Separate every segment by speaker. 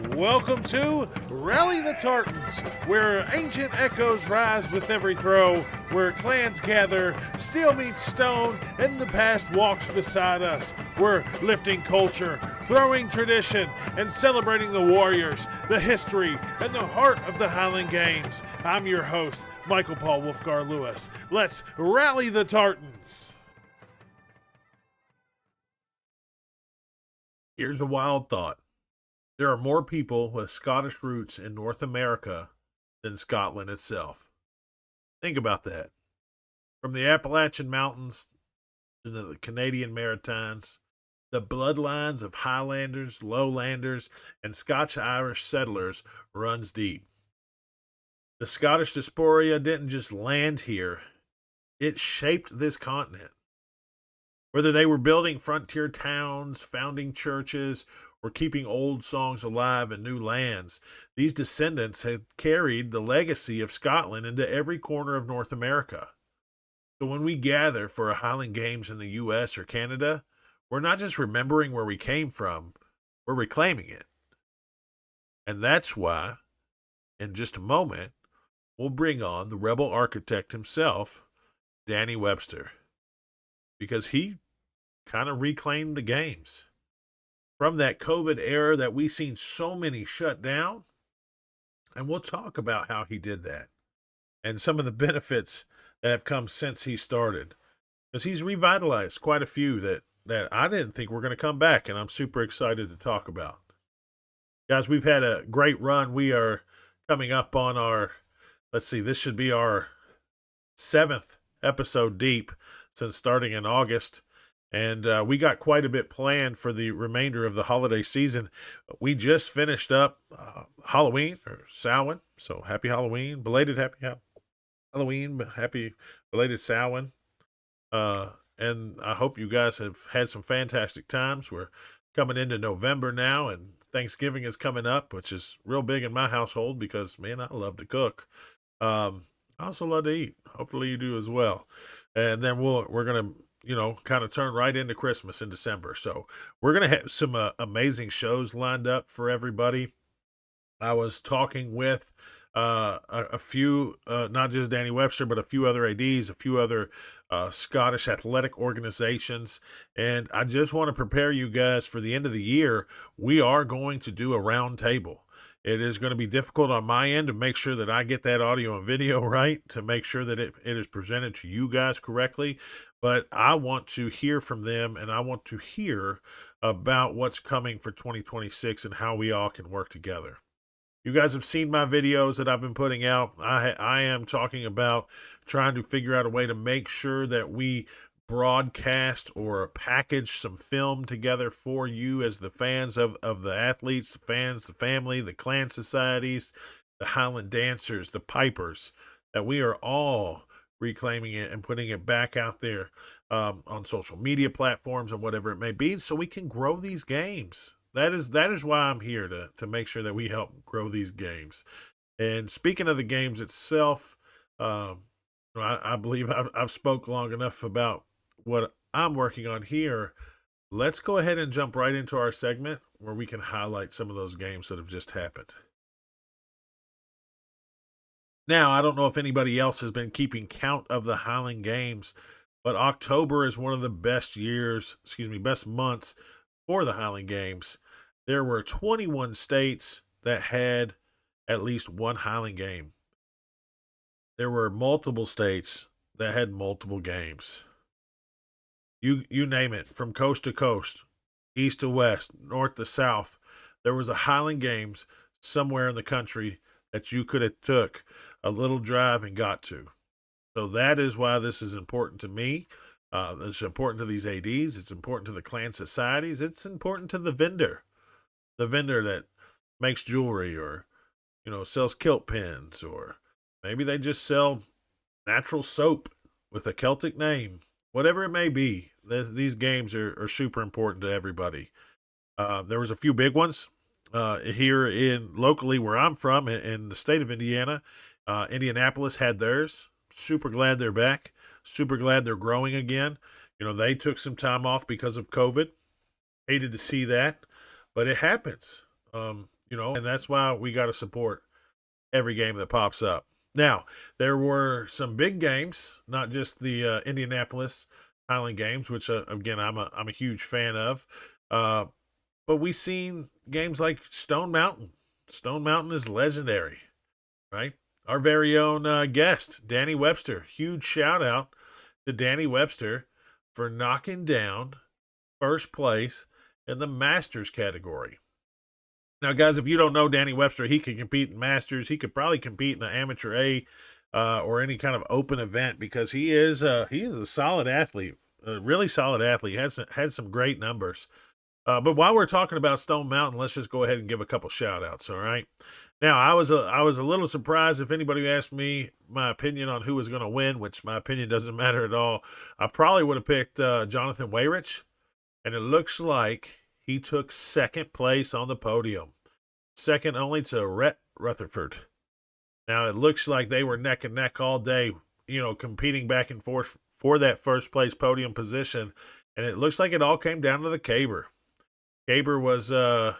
Speaker 1: Welcome to Rally the Tartans, where ancient echoes rise with every throw, where clans gather, steel meets stone, and the past walks beside us. We're lifting culture, throwing tradition, and celebrating the warriors, the history, and the heart of the Highland Games. I'm your host, Michael Paul Wolfgar Lewis. Let's rally the Tartans. Here's a wild thought. There are more people with Scottish roots in North America than Scotland itself. Think about that. From the Appalachian Mountains to the Canadian Maritimes, the bloodlines of Highlanders, Lowlanders, and Scotch-Irish settlers runs deep. The Scottish Diaspora didn't just land here, it shaped this continent. Whether they were building frontier towns, founding churches, or keeping old songs alive in new lands, these descendants had carried the legacy of Scotland into every corner of North America. So when we gather for a Highland Games in the US or Canada, we're not just remembering where we came from, we're reclaiming it. And that's why, in just a moment, we'll bring on the rebel architect himself, Danny Webster, because he kind of reclaimed the games. From that COVID era that we've seen so many shut down. And we'll talk about how he did that and some of the benefits that have come since he started. Because he's revitalized quite a few that I didn't think were going to come back, and I'm super excited to talk about. Guys, we've had a great run. We are coming up on this should be our 7th episode deep since starting in August. And we got quite a bit planned for the remainder of the holiday season. We just finished up Halloween, or Samhain. So happy Halloween. Belated happy Halloween. Happy belated Samhain. And I hope you guys have had some fantastic times. We're coming into November now, and Thanksgiving is coming up, which is real big in my household because, man, I love to cook. I also love to eat. Hopefully you do as well. And then we're going to kind of turn right into Christmas in December. So we're going to have some amazing shows lined up for everybody. I was talking with a few, not just Danny Webster, but a few other ADs, a few other Scottish athletic organizations. And I just want to prepare you guys for the end of the year. We are going to do a round table. It is going to be difficult on my end to make sure that I get that audio and video right, to make sure that it is presented to you guys correctly. But I want to hear from them, and I want to hear about what's coming for 2026 and how we all can work together. You guys have seen my videos that I've been putting out. I am talking about trying to figure out a way to make sure that we broadcast or package some film together for you as the fans of the athletes, the fans, the family, the clan societies, the Highland dancers, the pipers, that we are all reclaiming it and putting it back out there on social media platforms and whatever it may be, so we can grow these games. That is why I'm here, to make sure that we help grow these games. And speaking of the games itself, I believe I've spoke long enough about what I'm working on here. Let's go ahead and jump right into our segment where we can highlight some of those games that have just happened. Now, I don't know if anybody else has been keeping count of the Highland Games, but October is one of the best months for the Highland Games. There were 21 states that had at least one Highland game. There were multiple states that had multiple games. You name it, from coast to coast, east to west, north to south, there was a Highland Games somewhere in the country that you could have took a little drive and got to. So that is why this is important to me. It's important to these ADs. It's important to the clan societies. It's important to the vendor that makes jewelry, or sells kilt pins, or maybe they just sell natural soap with a Celtic name. Whatever it may be, these games are super important to everybody. There was a few big ones here locally where I'm from, in the state of Indiana. Indianapolis had theirs. Super glad they're back. Super glad they're growing again. They took some time off because of COVID. Hated to see that, but it happens. and that's why we got to support every game that pops up. Now, there were some big games, not just the Indianapolis Highland Games, which again I'm a huge fan of. Uh, but we seen games like Stone Mountain. Stone Mountain is legendary, right? Our very own guest, Danny Webster. Huge shout out to Danny Webster for knocking down first place in the Masters category. Now, guys, if you don't know Danny Webster, he can compete in Masters. He could probably compete in the Amateur A or any kind of open event because he is a solid athlete, a really solid athlete. Had some great numbers. But while we're talking about Stone Mountain, let's just go ahead and give a couple shout outs. All right. Now, I was a little surprised if anybody asked me my opinion on who was going to win, which my opinion doesn't matter at all. I probably would have picked Jonathan Wayrich, and it looks like he took second place on the podium, second only to Rhett Rutherford. Now, it looks like they were neck and neck all day, competing back and forth for that first place podium position. And it looks like it all came down to the caber. Caber was the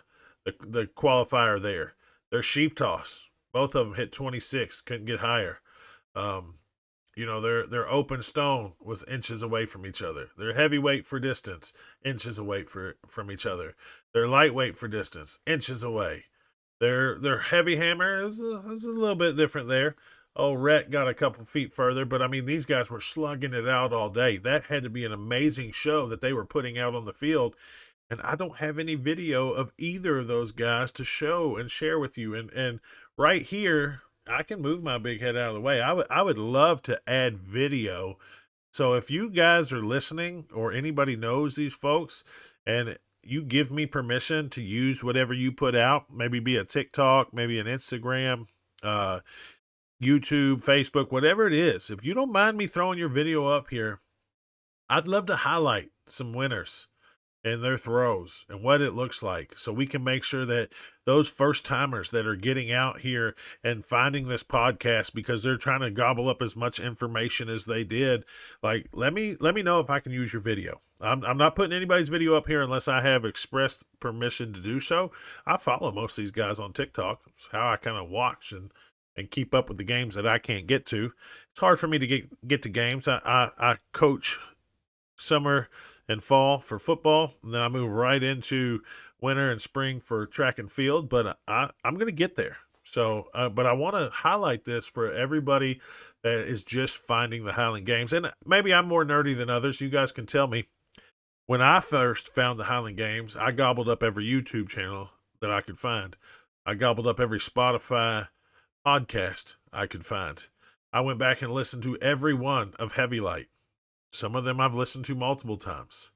Speaker 1: qualifier there. Their sheaf toss, both of them hit 26, couldn't get higher. Um, their open stone was inches away from each other. Their heavyweight for distance, inches away from each other. Their lightweight for distance, inches away. Their heavy hammer is a little bit different there. Oh, Rhett got a couple feet further, but I mean, these guys were slugging it out all day. That had to be an amazing show that they were putting out on the field. And I don't have any video of either of those guys to show and share with you. And right here, I can move my big head out of the way. I would love to add video. So if you guys are listening or anybody knows these folks and you give me permission to use whatever you put out, maybe be a TikTok, maybe an Instagram, uh, YouTube, Facebook, whatever it is, if you don't mind me throwing your video up here, I'd love to highlight some winners and their throws and what it looks like so we can make sure that those first timers that are getting out here and finding this podcast because they're trying to gobble up as much information as they did, like let me know if I can use your video. I'm not putting anybody's video up here unless I have expressed permission to do so. I follow most of these guys on TikTok. It's how I kind of watch and keep up with the games that I can't get to. It's hard for me to get to games. I coach summer and fall for football, and then I move right into winter and spring for track and field. But I'm going to get there. So, but I want to highlight this for everybody that is just finding the Highland Games. And maybe I'm more nerdy than others. You guys can tell me. When I first found the Highland Games, I gobbled up every YouTube channel that I could find. I gobbled up every Spotify podcast I could find. I went back and listened to every one of Heavy Light. Some of them I've listened to multiple times.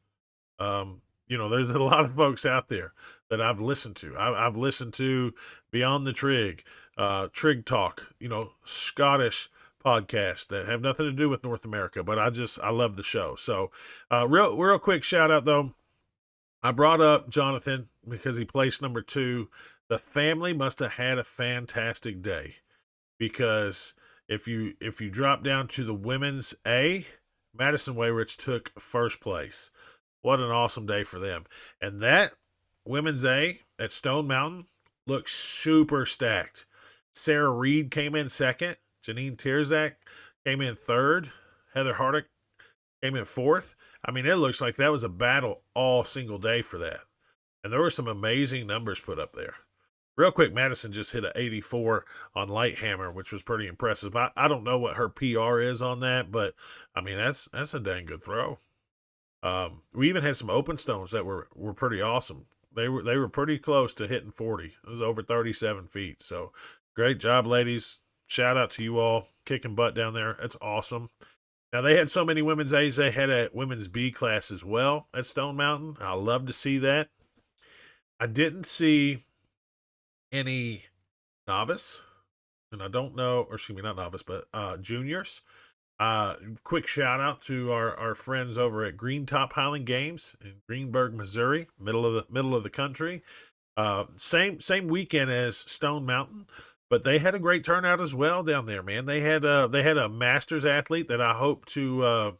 Speaker 1: There's a lot of folks out there that I've listened to. I've listened to Beyond the Trig, Trig Talk, Scottish podcasts that have nothing to do with North America, but I love the show. So, real quick shout out though. I brought up Jonathan because he placed number 2. The family must have had a fantastic day because if you drop down to the women's A, Madison Wayrich took first place. What an awesome day for them. And that women's A at Stone Mountain looks super stacked. Sarah Reed came in second. Janine Tierzak came in third. Heather Hardick came in fourth. I mean, it looks like that was a battle all single day for that. And there were some amazing numbers put up there. Real quick, Madison just hit an 84 on light hammer, which was pretty impressive. I don't know what her PR is on that, but I mean that's a dang good throw. We even had some open stones that were pretty awesome. They were pretty close to hitting 40. It was over 37 feet. So great job, ladies. Shout out to you all kicking butt down there. That's awesome. Now they had so many women's A's. They had a women's B class as well at Stone Mountain. I love to see that. I didn't see any novice, and I don't know, or excuse me, not novice, but juniors. Quick shout out to our friends over at Green Top Highland Games in Greenburg, Missouri, middle of the country. Same weekend as Stone Mountain, but they had a great turnout as well down there, man. They had a masters athlete that I hope to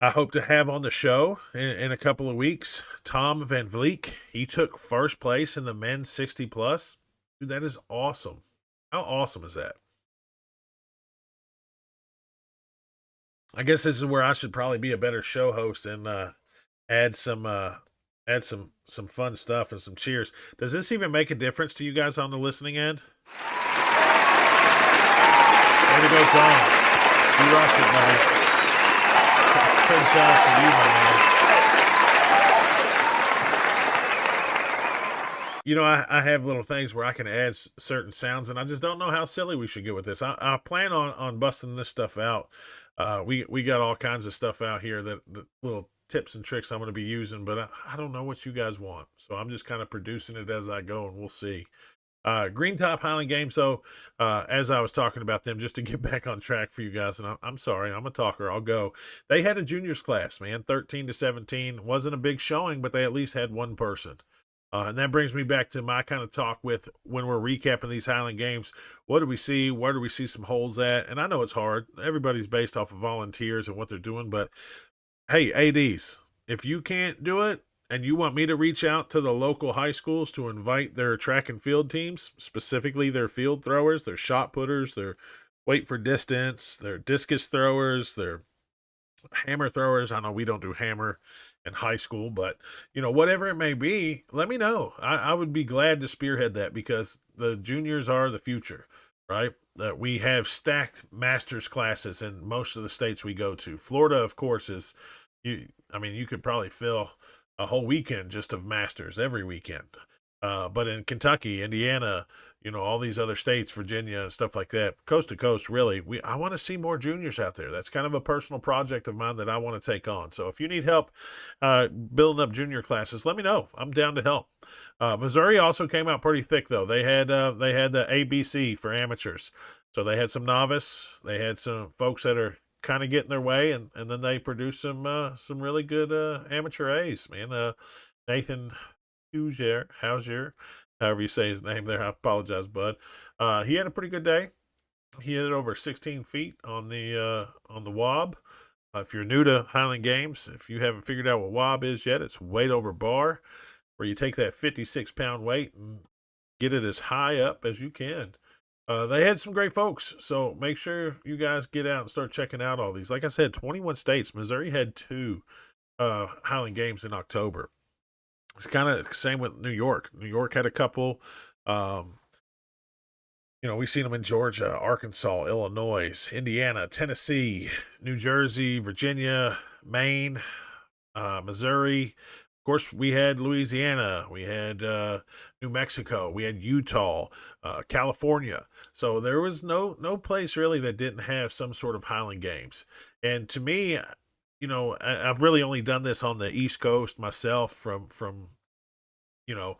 Speaker 1: I hope to have on the show in a couple of weeks Tom Van Vliek. He took first place in the men's 60 plus. Dude, that is awesome. How awesome is that? I guess this is where I should probably be a better show host and add some some fun stuff and some cheers. Does this even make a difference to you guys on the listening end? Way to go, Tom. You rocked it, buddy. Good job for you, my man. You know, I have little things where I can add certain sounds, and I just don't know how silly we should get with this. I plan on busting this stuff out. We got all kinds of stuff out here that little tips and tricks I'm going to be using, but I don't know what you guys want, so I'm just kind of producing it as I go, and we'll see. Green Top Highland Games, though, as I was talking about them, just to get back on track for you guys, and I'm sorry, I'm a talker, I'll go. They had a juniors class, man, 13 to 17. Wasn't a big showing, but they at least had one person. And that brings me back to my kind of talk with when we're recapping these Highland Games. What do we see? Where do we see some holes at? And I know it's hard. Everybody's based off of volunteers and what they're doing, but hey, ADs, if you can't do it and you want me to reach out to the local high schools to invite their track and field teams, specifically their field throwers, their shot putters, their weight for distance, their discus throwers, their hammer throwers. I know we don't do hammer in high school, but whatever it may be, let me know. I would be glad to spearhead that because the juniors are the future, right? That we have stacked masters classes in most of the states we go to. Florida, of course, is you. I mean, you could probably fill a whole weekend just of masters every weekend. But in Kentucky, Indiana, all these other states, Virginia and stuff like that, coast to coast, really, I want to see more juniors out there. That's kind of a personal project of mine that I want to take on. So if you need help building up junior classes, let me know. I'm down to help. Missouri also came out pretty thick though. They had the ABC for amateurs. So they had some novice, they had some folks that are kind of getting their way, and then they produced some really good amateur A's, man. Nathan Hauser, however you say his name there. I apologize, bud. He had a pretty good day. He hit it over 16 feet on the wob. If you're new to Highland Games, if you haven't figured out what wob is yet, it's weight over bar, where you take that 56-pound weight and get it as high up as you can. They had some great folks, so make sure you guys get out and start checking out all these. Like I said, 21 states. Missouri had two Highland Games in October. It's kind of same with New York. New York had a couple. Um, we've seen them in Georgia, Arkansas, Illinois, Indiana, Tennessee, New Jersey, Virginia, Maine, Missouri. Of course, we had Louisiana, we had New Mexico, we had Utah, California. So there was no place really that didn't have some sort of Highland Games. And to me, I've really only done this on the East Coast myself. From you know,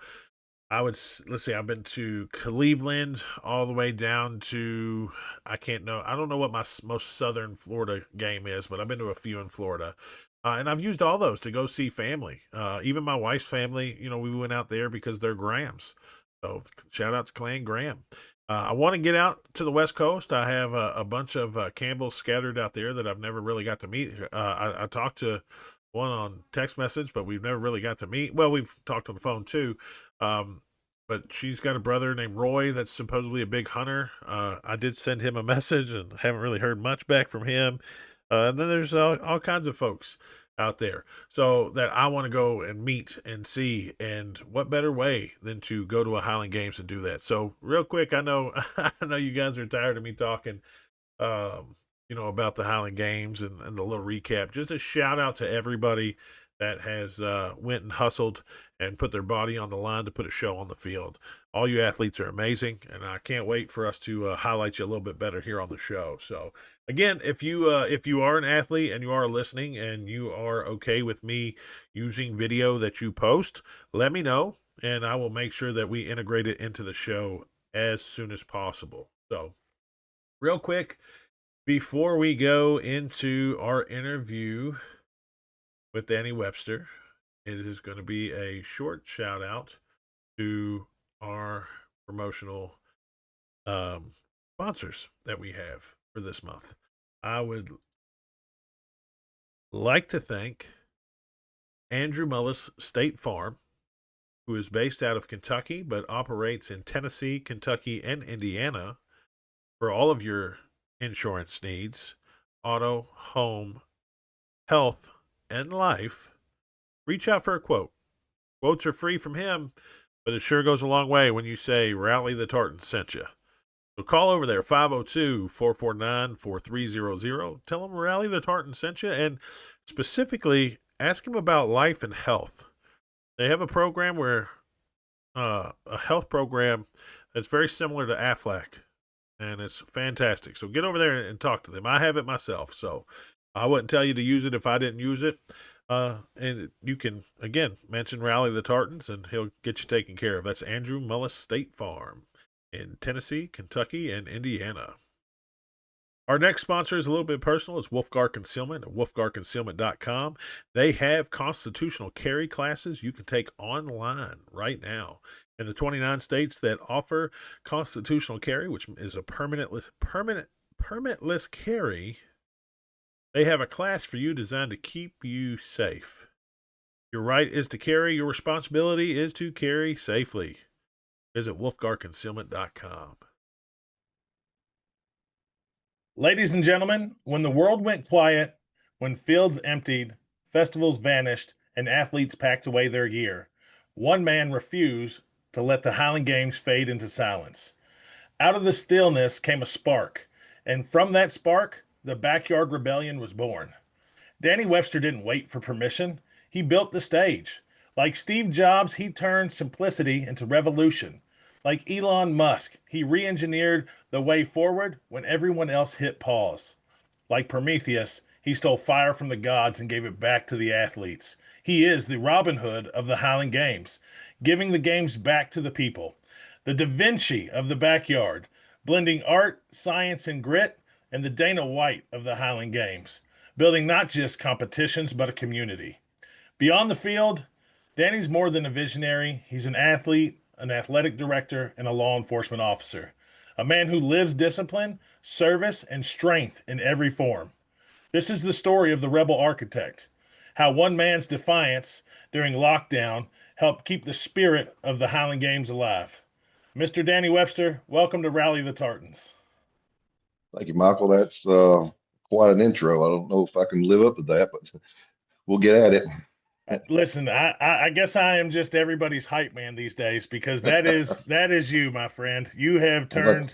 Speaker 1: let's see, I've been to Cleveland all the way down to I don't know what my most southern Florida game is, but I've been to a few in Florida. And I've used all those to go see family. Even my wife's family, we went out there because they're Grahams. So shout out to Clan Graham. I want to get out to the West Coast. I have a bunch of Campbells scattered out there that I've never really got to meet. I talked to one on text message, but we've never really got to meet. Well, we've talked on the phone too. Um, but she's got a brother named Roy that's supposedly a big hunter. I did send him a message and haven't really heard much back from him. And then there's all kinds of folks out there. So that I want to go and meet and see. And what better way than to go to a Highland Games and do that? So real quick, I know I know you guys are tired of me talking about the Highland Games and the little recap. Just a shout out to everybody that has went and hustled and put their body on the line to put a show on the field. All you athletes are amazing, and I can't wait for us to highlight you a little bit better here on the show. So, again, if you are an athlete and you are listening and you are okay with me using video that you post, let me know, and I will make sure that we integrate it into the show as soon as possible. So, real quick, before we go into our interview with Danny Webster, it is going to be a short shout out to our promotional sponsors that we have for this month. I would like to thank Andrew Mullis State Farm, who is based out of Kentucky but operates in Tennessee, Kentucky, and Indiana for all of your insurance needs, auto, home, health, and life. Reach out for a quote. Quotes are free from him, but it sure goes a long way when you say Rally the Tartans sent you. So call over there, 502-449-4300. Tell them Rally the Tartans sent you, and specifically ask him about life and health. They have a program where a health program that's very similar to Aflac, and it's fantastic. So get over there and talk to them. I have it myself, so I wouldn't tell you to use it if I didn't use it. And you can, again, mention Rally the Tartans, and he'll get you taken care of. That's Andrew Mullis State Farm in Tennessee, Kentucky, and Indiana. Our next sponsor is a little bit personal. It's Wolfgar Concealment at wolfgarconcealment.com. They have constitutional carry classes you can take online right now. In the 29 states that offer constitutional carry, which is a permitless carry, they have a class for you designed to keep you safe. Your right is to carry. Your responsibility is to carry safely. Visit wolfgarconcealment.com. Ladies and gentlemen, when the world went quiet, when fields emptied, festivals vanished, and athletes packed away their gear, one man refused to let the Highland Games fade into silence. Out of the stillness came a spark, and from that spark, the Backyard Rebellion was born. Danny Webster didn't wait for permission. He built the stage. Like Steve Jobs, he turned simplicity into revolution. Like Elon Musk, he re engineered the way forward when everyone else hit pause. Like Prometheus, he stole fire from the gods and gave it back to the athletes. He is the Robin Hood of the Highland Games, giving the games back to the people. The Da Vinci of the backyard, blending art, science, and grit, and the Dana White of the Highland Games, building not just competitions, but a community. Beyond the field, Danny's more than a visionary. He's an athlete, an athletic director, and a law enforcement officer. A man who lives discipline, service, and strength in every form. This is the story of the rebel architect, how one man's defiance during lockdown helped keep the spirit of the Highland Games alive. Mr. Danny Webster, welcome to Rally the Tartans.
Speaker 2: Thank you, Michael. That's quite an intro. I don't know if I can live up to that, but we'll get at it.
Speaker 1: Listen, I guess I am just everybody's hype man these days because that is you, my friend. You have
Speaker 2: Well,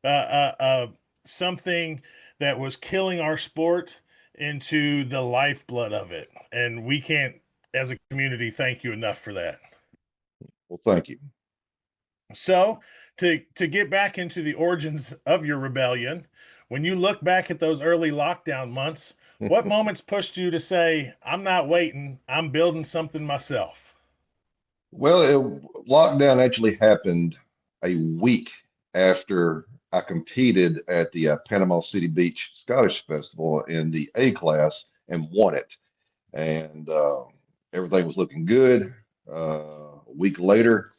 Speaker 2: that,
Speaker 1: turned something that was killing our sport into the lifeblood of it, and we can't, as a community, thank you enough for that.
Speaker 2: well, thank you.
Speaker 1: So, to get back into the origins of your rebellion, when you look back at those early lockdown months, what moments pushed you to say, "I'm not waiting, I'm building something myself"?
Speaker 2: Well, lockdown actually happened a week after I competed at the Panama City Beach Scottish Festival in the A class and won it. And everything was looking good. A week later,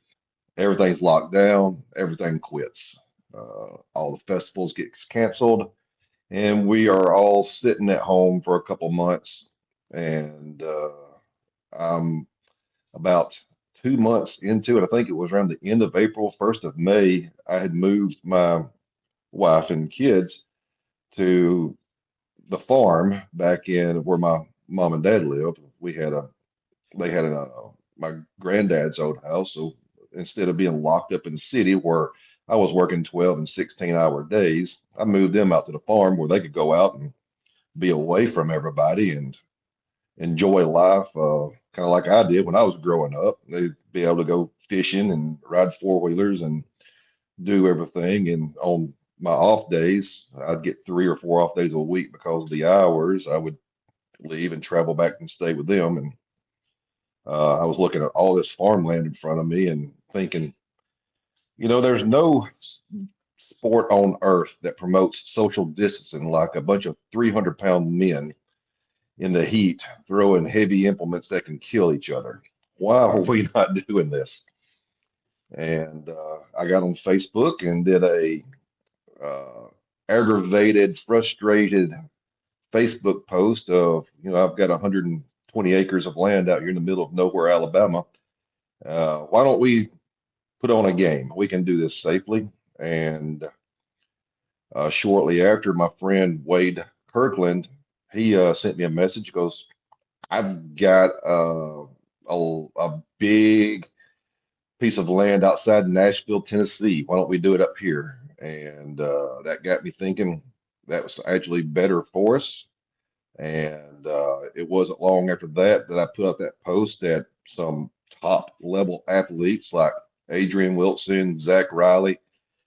Speaker 2: everything's locked down, everything quits. All the festivals get canceled, and we are all sitting at home for a couple months. And I'm about 2 months into it. I think it was around the end of April, 1st of May. I had moved my wife and kids to the farm back in where my mom and dad lived. They had my granddad's old house. So instead of being locked up in the city where I was working 12 and 16-hour days, I moved them out to the farm where they could go out and be away from everybody and enjoy life, kind of like I did when I was growing up. They'd be able to go fishing and ride four-wheelers and do everything. And on my off days, I'd get 3 or 4 off days a week because of the hours. I would leave and travel back and stay with them. And I was looking at all this farmland in front of me and thinking, there's no sport on earth that promotes social distancing like a bunch of 300-pound men in the heat throwing heavy implements that can kill each other. Why are we not doing this? And I got on Facebook and did a aggravated, frustrated Facebook post of, I've got 120 acres of land out here in the middle of nowhere, Alabama. Why don't we put on a game? We can do this safely. And shortly after, my friend Wade Kirkland, he sent me a message. Goes, I've got a big piece of land outside Nashville, Tennessee. Why don't we do it up here? And that got me thinking that was actually better for us. And it wasn't long after that that I put up that post that some top level athletes like Adrian Wilson, Zach Riley,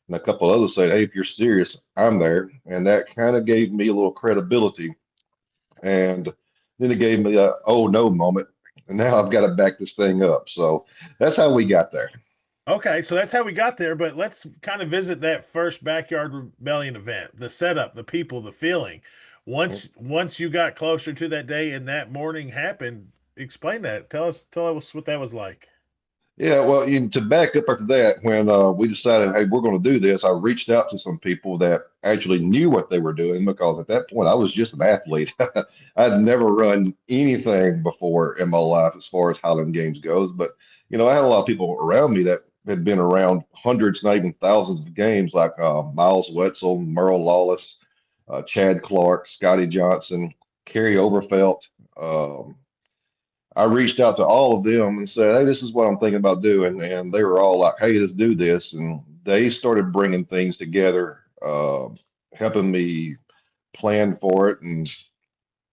Speaker 2: and a couple others said, "Hey, if you're serious, I'm there." And that kind of gave me a little credibility. And then it gave me a oh no moment. And now I've got to back this thing up. So that's how we got there.
Speaker 1: Okay, so that's how we got there, but let's kind of visit that first backyard rebellion event, the setup, the people, the feeling. Once you got closer to that day and that morning happened, explain that. Tell us what that was like.
Speaker 2: Yeah, well, to back up after that, when we decided, hey, we're going to do this, I reached out to some people that actually knew what they were doing because at that point I was just an athlete. I'd never run anything before in my life as far as Highland Games goes, but I had a lot of people around me that had been around hundreds, not even thousands of games, like Miles Wetzel, Merle Lawless, Chad Clark, Scotty Johnson, Kerry Overfelt. I reached out to all of them and said, "Hey, this is what I'm thinking about doing." And they were all like, "Hey, let's do this." And they started bringing things together, helping me plan for it. And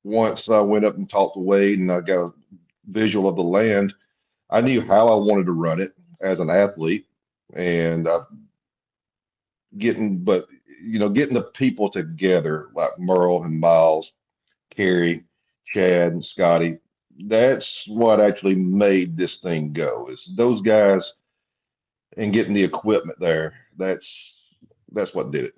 Speaker 2: once I went up and talked to Wade and I got a visual of the land, I knew how I wanted to run it as an athlete. And getting the people together like Merle and Miles, Kerry, Chad, and Scotty. That's what actually made this thing go. Is those guys and getting the equipment there. That's what did it.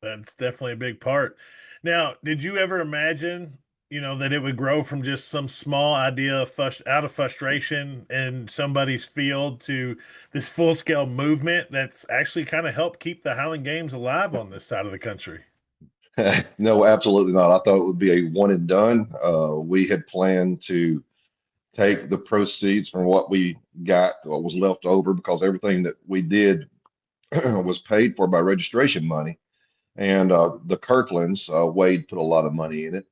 Speaker 1: That's definitely a big part. Now, did you ever imagine, that it would grow from just some small idea of out of frustration in somebody's field to this full-scale movement that's actually kind of helped keep the Highland Games alive on this side of the country?
Speaker 2: No, absolutely not. I thought it would be a one and done. We had planned to take the proceeds from what we got, what was left over, because everything that we did was paid for by registration money. And the Kirklands, Wade put a lot of money in it.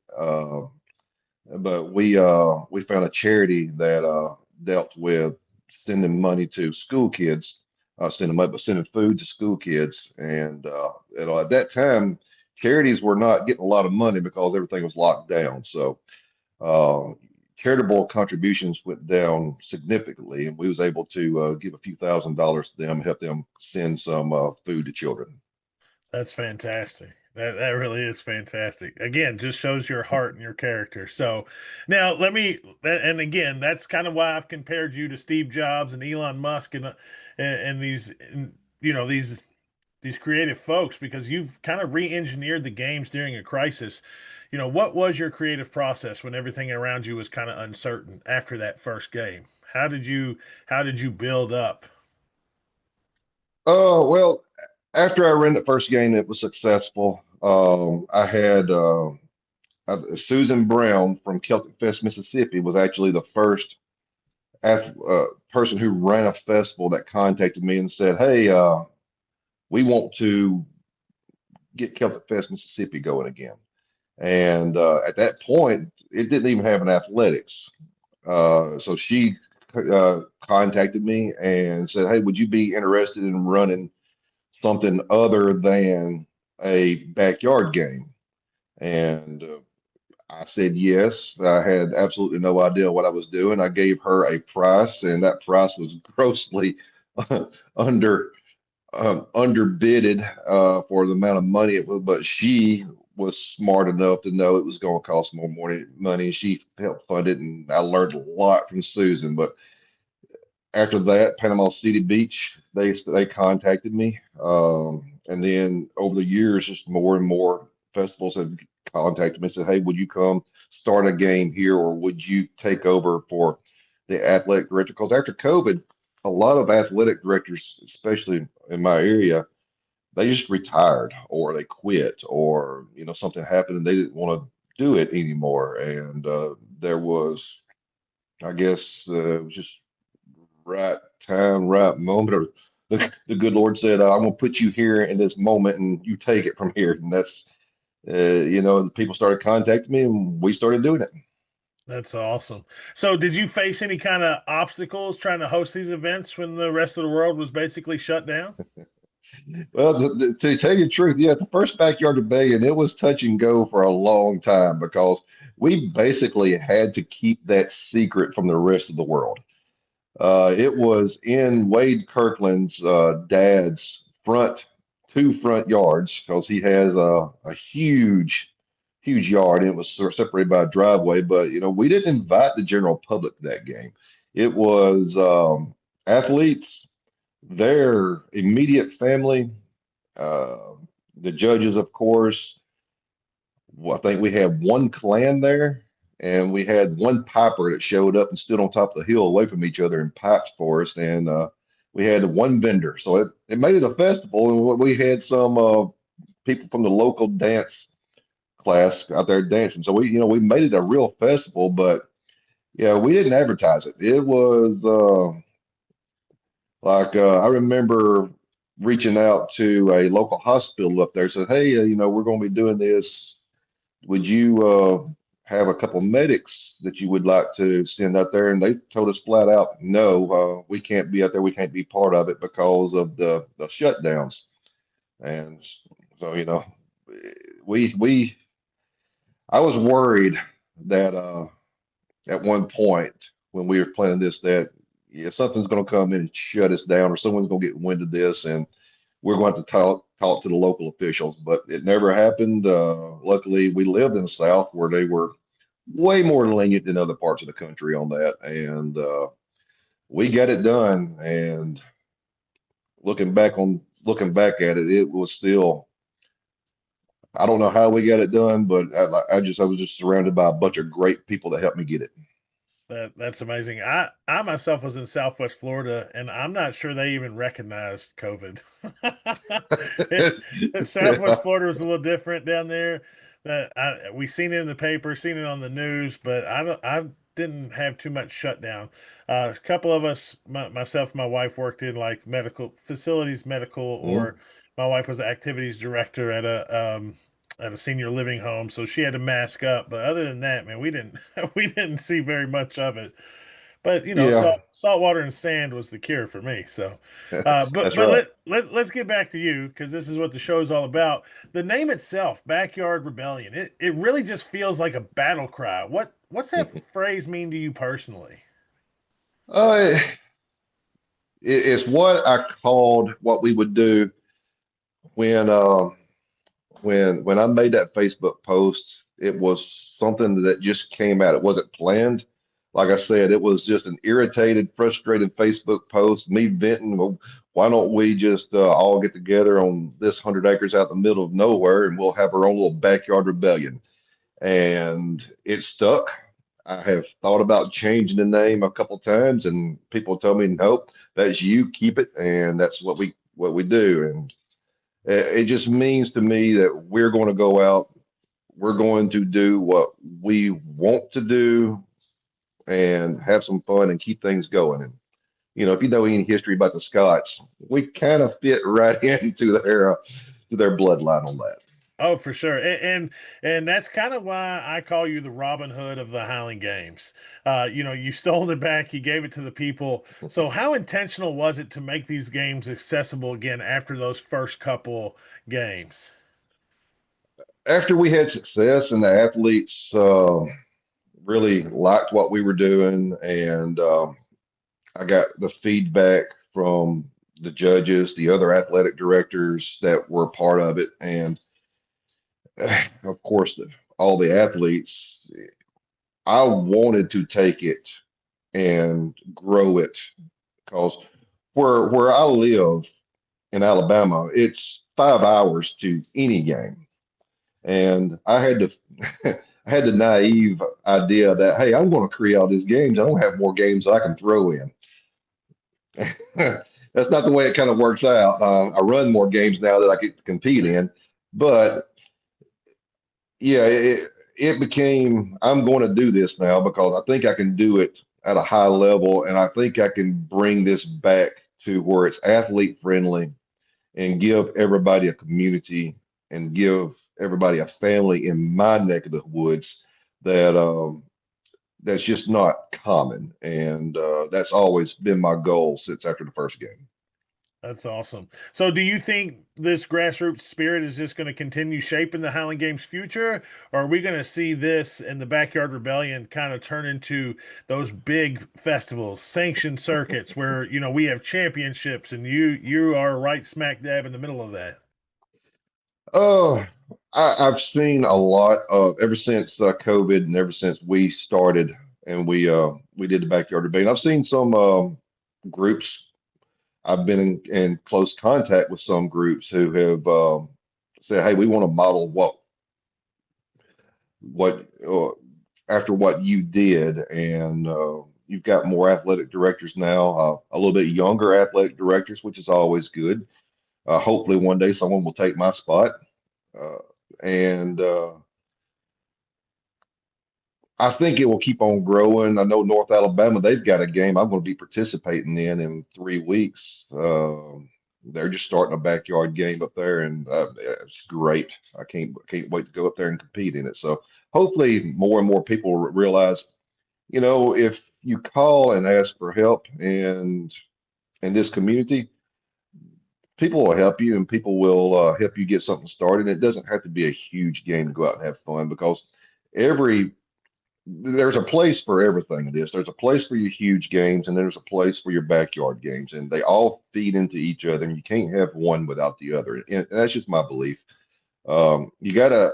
Speaker 2: But we found a charity that dealt with sending money to school kids, sending money, but sending food to school kids. And at that time, charities were not getting a lot of money because everything was locked down. So uh, charitable contributions went down significantly, and we was able to give a few $1,000s to them, help them send some food to children.
Speaker 1: That's fantastic. That really is fantastic. Again, just shows your heart and your character. So now and again, that's kind of why I've compared you to Steve Jobs and Elon Musk and these these creative folks because you've kind of re-engineered the games during a crisis. What was your creative process when everything around you was kind of uncertain after that first game? How did you build up?
Speaker 2: Oh, well, after I ran the first game that was successful, I had Susan Brown from Celtic Fest, Mississippi, was actually the first person who ran a festival that contacted me and said, "Hey, we want to get Celtic Fest, Mississippi going again." And at that point, it didn't even have an athletics. So she contacted me and said, "Hey, would you be interested in running something other than a backyard game?" And I said yes. I had absolutely no idea what I was doing. I gave her a price, and that price was grossly under underbidded for the amount of money it was. But she was smart enough to know it was going to cost more money. She helped fund it, and I learned a lot from Susan. But after that, Panama City Beach, they contacted me, and then over the years, just more and more festivals have contacted me and said, "Hey, would you come start a game here, or would you take over for the athletic director?" Because after COVID, a lot of athletic directors, especially in my area, they just retired or they quit or something happened and they didn't want to do it anymore. And there was, I guess, it was just right time, right moment. Or the good Lord said, "I'm going to put you here in this moment, and you take it from here." And that's, and people started contacting me, and we started doing it.
Speaker 1: That's awesome. So, did you face any kind of obstacles trying to host these events when the rest of the world was basically shut down?
Speaker 2: Well, to tell you the truth, yeah, the first backyard rebellion, it was touch and go for a long time because we basically had to keep that secret from the rest of the world. It was in Wade Kirkland's dad's two front yards because he has a huge, huge yard and it was separated by a driveway. But, we didn't invite the general public to that game. It was athletes, their immediate family, uh, the judges, of course. Well, I think we had one clan there, and we had one piper that showed up and stood on top of the hill away from each other and piped for us. And we had one vendor, so it made it a festival. And we had some people from the local dance class out there dancing. So we made it a real festival. But yeah, we didn't advertise it. It was like I remember reaching out to a local hospital up there, said, "Hey, we're going to be doing this. Would you have a couple medics that you would like to send out there?" And they told us flat out, "No, we can't be out there. We can't be part of it because of the shutdowns." And so, we I was worried that at one point when we were planning this, that if something's going to come in and shut us down, or someone's going to get wind of this, and we're going to talk to the local officials. But it never happened. Luckily, we lived in the South where they were way more lenient than other parts of the country on that, and we got it done. And looking back at it, it was still. I don't know how we got it done, but I was just surrounded by a bunch of great people that helped me get it.
Speaker 1: That's amazing. I myself was in Southwest Florida, and I'm not sure they even recognized COVID. Southwest Florida was a little different down there. That we seen it in the paper, seen it on the news, but I didn't have too much shutdown. A couple of us, myself, my wife worked in like medical facilities, medical,
Speaker 2: Mhm.
Speaker 1: or my wife was an activities director at a senior living home, so she had to mask up. But other than that, man, we didn't we didn't see very much of it. But
Speaker 2: Yeah,
Speaker 1: salt water and sand was the cure for me. So,
Speaker 2: that's
Speaker 1: but
Speaker 2: right.
Speaker 1: let's get back to you because this is what the show is all about. The name itself, Backyard Rebellion, it really just feels like a battle cry. What's that phrase mean to you personally?
Speaker 2: Uh, it's what I called what we would do when when I made that Facebook post. It was something that just came out. It wasn't planned. Like I said, it was just an irritated, frustrated Facebook post, me venting. Well, why don't we just all get together on this 100 acres out in the middle of nowhere, and we'll have our own little backyard rebellion? And it stuck. I have thought about changing the name a couple times, and people tell me, "Nope, that's you. Keep it." And that's what we do. And it just means to me that we're going to go out, we're going to do what we want to do, and have some fun and keep things going. And if you know any history about the Scots, we kind of fit right into their bloodline on that.
Speaker 1: Oh, for sure, and that's kind of why I call you the Robin Hood of the Highland Games. You stole it back, you gave it to the people. So, how intentional was it to make these games accessible again after those first couple games?
Speaker 2: After we had success and the athletes really liked what we were doing, and I got the feedback from the judges, the other athletic directors that were part of it, and of course, all the athletes. I wanted to take it and grow it because where I live in Alabama, it's 5 hours to any game. And I had to I had the naive idea that, hey, I'm going to create all these games. I don't have more games I can throw in. That's not the way it kind of works out. I run more games now that I get to compete in, but yeah, it became, I'm going to do this now because I think I can do it at a high level, and I think I can bring this back to where it's athlete friendly and give everybody a community and give everybody a family in my neck of the woods that that's just not common. And that's always been my goal since after the first game.
Speaker 1: That's awesome. So, do you think this grassroots spirit is just going to continue shaping the Highland Games future, or are we going to see this and the Backyard Rebellion kind of turn into those big festivals, sanctioned circuits, where we have championships, and you are right smack dab in the middle of that?
Speaker 2: Uh, I've seen a lot of ever since COVID and ever since we started and we did the backyard debate. I've seen some groups. I've been in close contact with some groups who have said, "Hey, we want to model what after what you did," and you've got more athletic directors now, a little bit younger athletic directors, which is always good. Hopefully, one day someone will take my spot. Uh, and I think it will keep on growing. I know North Alabama, they've got a game I'm going to be participating in 3 weeks. They're just starting a backyard game up there, and it's great. I can't wait to go up there and compete in it. So hopefully, more and more people realize, if you call and ask for help in this community, people will help you, and people will help you get something started. It doesn't have to be a huge game to go out and have fun because every there's a place for everything in this. There's a place for your huge games, and there's a place for your backyard games, and they all feed into each other, and you can't have one without the other. And that's just my belief. You gotta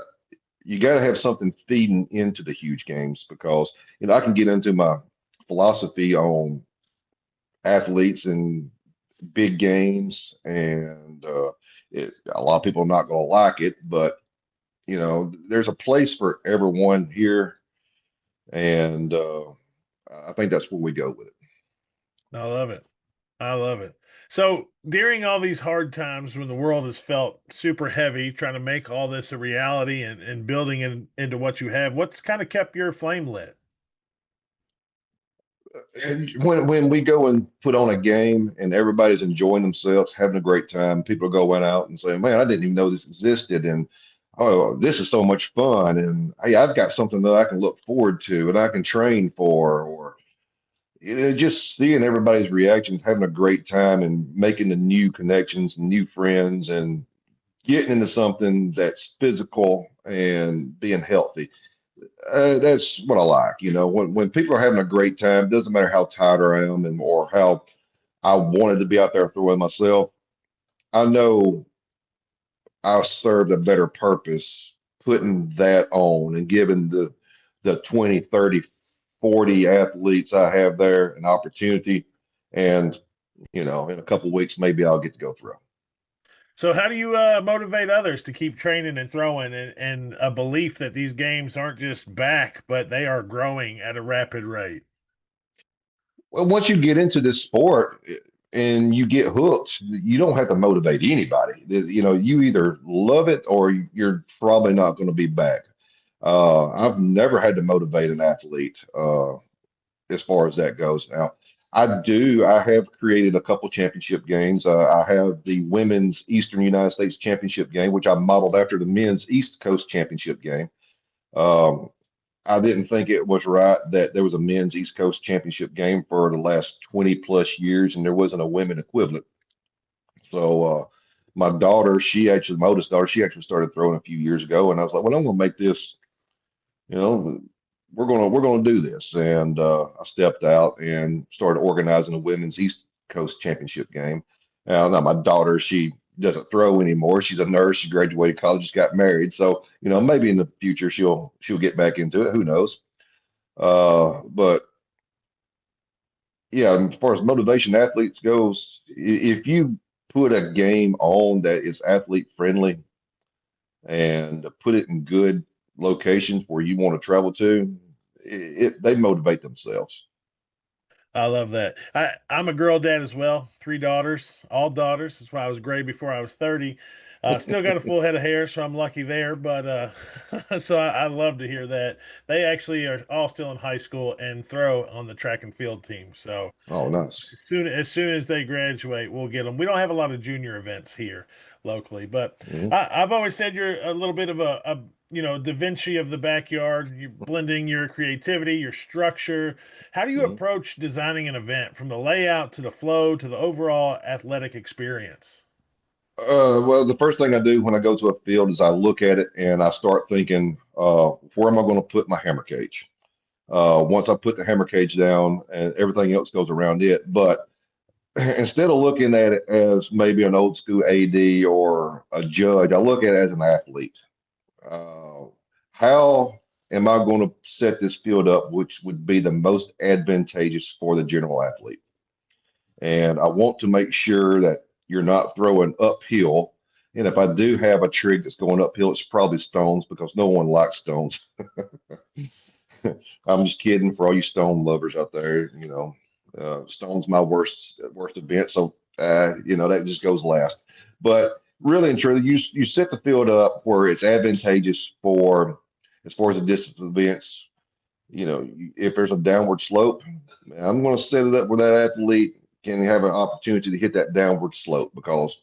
Speaker 2: have something feeding into the huge games because I can get into my philosophy on athletes and big games, and a lot of people are not going to like it, but there's a place for everyone here, and I think that's where we go with it.
Speaker 1: I love it. I love it. So, during all these hard times when the world has felt super heavy, trying to make all this a reality and building it into what you have, what's kind of kept your flame lit?
Speaker 2: And when we go and put on a game and everybody's enjoying themselves, having a great time, people are going out and saying, "Man, I didn't even know this existed," and "Oh, this is so much fun," and "Hey, I've got something that I can look forward to and I can train for," or just seeing everybody's reactions, having a great time, and making the new connections, new friends, and getting into something that's physical and being healthy. That's what I like. When people are having a great time, doesn't matter how tired I am or how I wanted to be out there throwing myself. I know I served a better purpose putting that on and giving the 20, 30, 40 athletes I have there an opportunity. And, in a couple of weeks, maybe I'll get to go throw.
Speaker 1: So, how do you motivate others to keep training and throwing and a belief that these games aren't just back, but they are growing at a rapid rate?
Speaker 2: Well, once you get into this sport and you get hooked, you don't have to motivate anybody. You either love it or you're probably not going to be back. I've never had to motivate an athlete as far as that goes. Now, I have created a couple championship games. I have the women's Eastern United States Championship game, which I modeled after the men's East Coast Championship game. Um, I didn't think it was right that there was a men's East Coast Championship game for the last 20 plus years and there wasn't a women equivalent. So my daughter, my oldest daughter, she actually started throwing a few years ago, and I was like, well, I'm going to make this. You know, we're gonna do this, and I stepped out and started organizing a women's East Coast Championship game. Now my daughter, she doesn't throw anymore. She's a nurse. She graduated college, just got married. So maybe in the future she'll get back into it. Who knows? But yeah, as far as motivation athletes goes, if you put a game on that is athlete friendly and put it in good locations where you want to travel to, they motivate themselves.
Speaker 1: I love that. I'm a girl dad as well. Three daughters, all daughters. That's why I was gray before I was 30. Still got a full head of hair, so I'm lucky there. But so I love to hear that. They actually are all still in high school and throw on the track and field team. So
Speaker 2: Oh, nice.
Speaker 1: as soon as they graduate, we'll get them. We don't have a lot of junior events here locally, but
Speaker 2: Mhm.
Speaker 1: I've always said you're a little bit of a Da Vinci of the backyard. You're blending your creativity, your structure. How do you
Speaker 2: Mhm.
Speaker 1: approach designing an event from the layout to the flow to the overall athletic experience?
Speaker 2: Well, the first thing I do when I go to a field is I look at it and I start thinking, where am I going to put my hammer cage? Once I put the hammer cage down and everything else goes around it. But instead of looking at it as maybe an old school AD or a judge, I look at it as an athlete. Uh, how am I going to set this field up, which would be the most advantageous for the general athlete? And I want to make sure that you're not throwing uphill. And if I do have a trig that's going uphill, it's probably stones because no one likes stones. I'm just kidding for all you stone lovers out there. Stone's my worst event, so that just goes last. But really and truly, you set the field up where it's advantageous for as far as the distance events. If there's a downward slope, I'm going to set it up where that athlete can have an opportunity to hit that downward slope because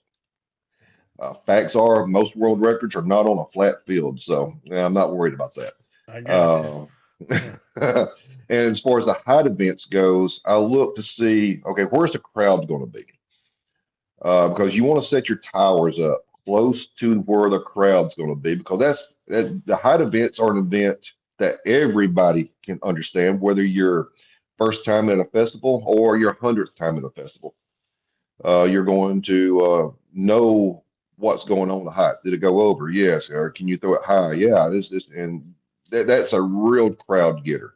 Speaker 2: facts are most world records are not on a flat field, so yeah, I'm not worried about that.
Speaker 1: I got you.
Speaker 2: Uh,
Speaker 1: Yeah.
Speaker 2: and as far as the height events goes, I look to see, okay, where's the crowd going to be? Because you want to set your towers up close to where the crowd's going to be, because the height events are an event that everybody can understand, whether you're first time at a festival or your 100th time at a festival. You're going to know what's going on with the height. Did it go over? Yes. Or can you throw it high? Yeah. And that's a real crowd getter.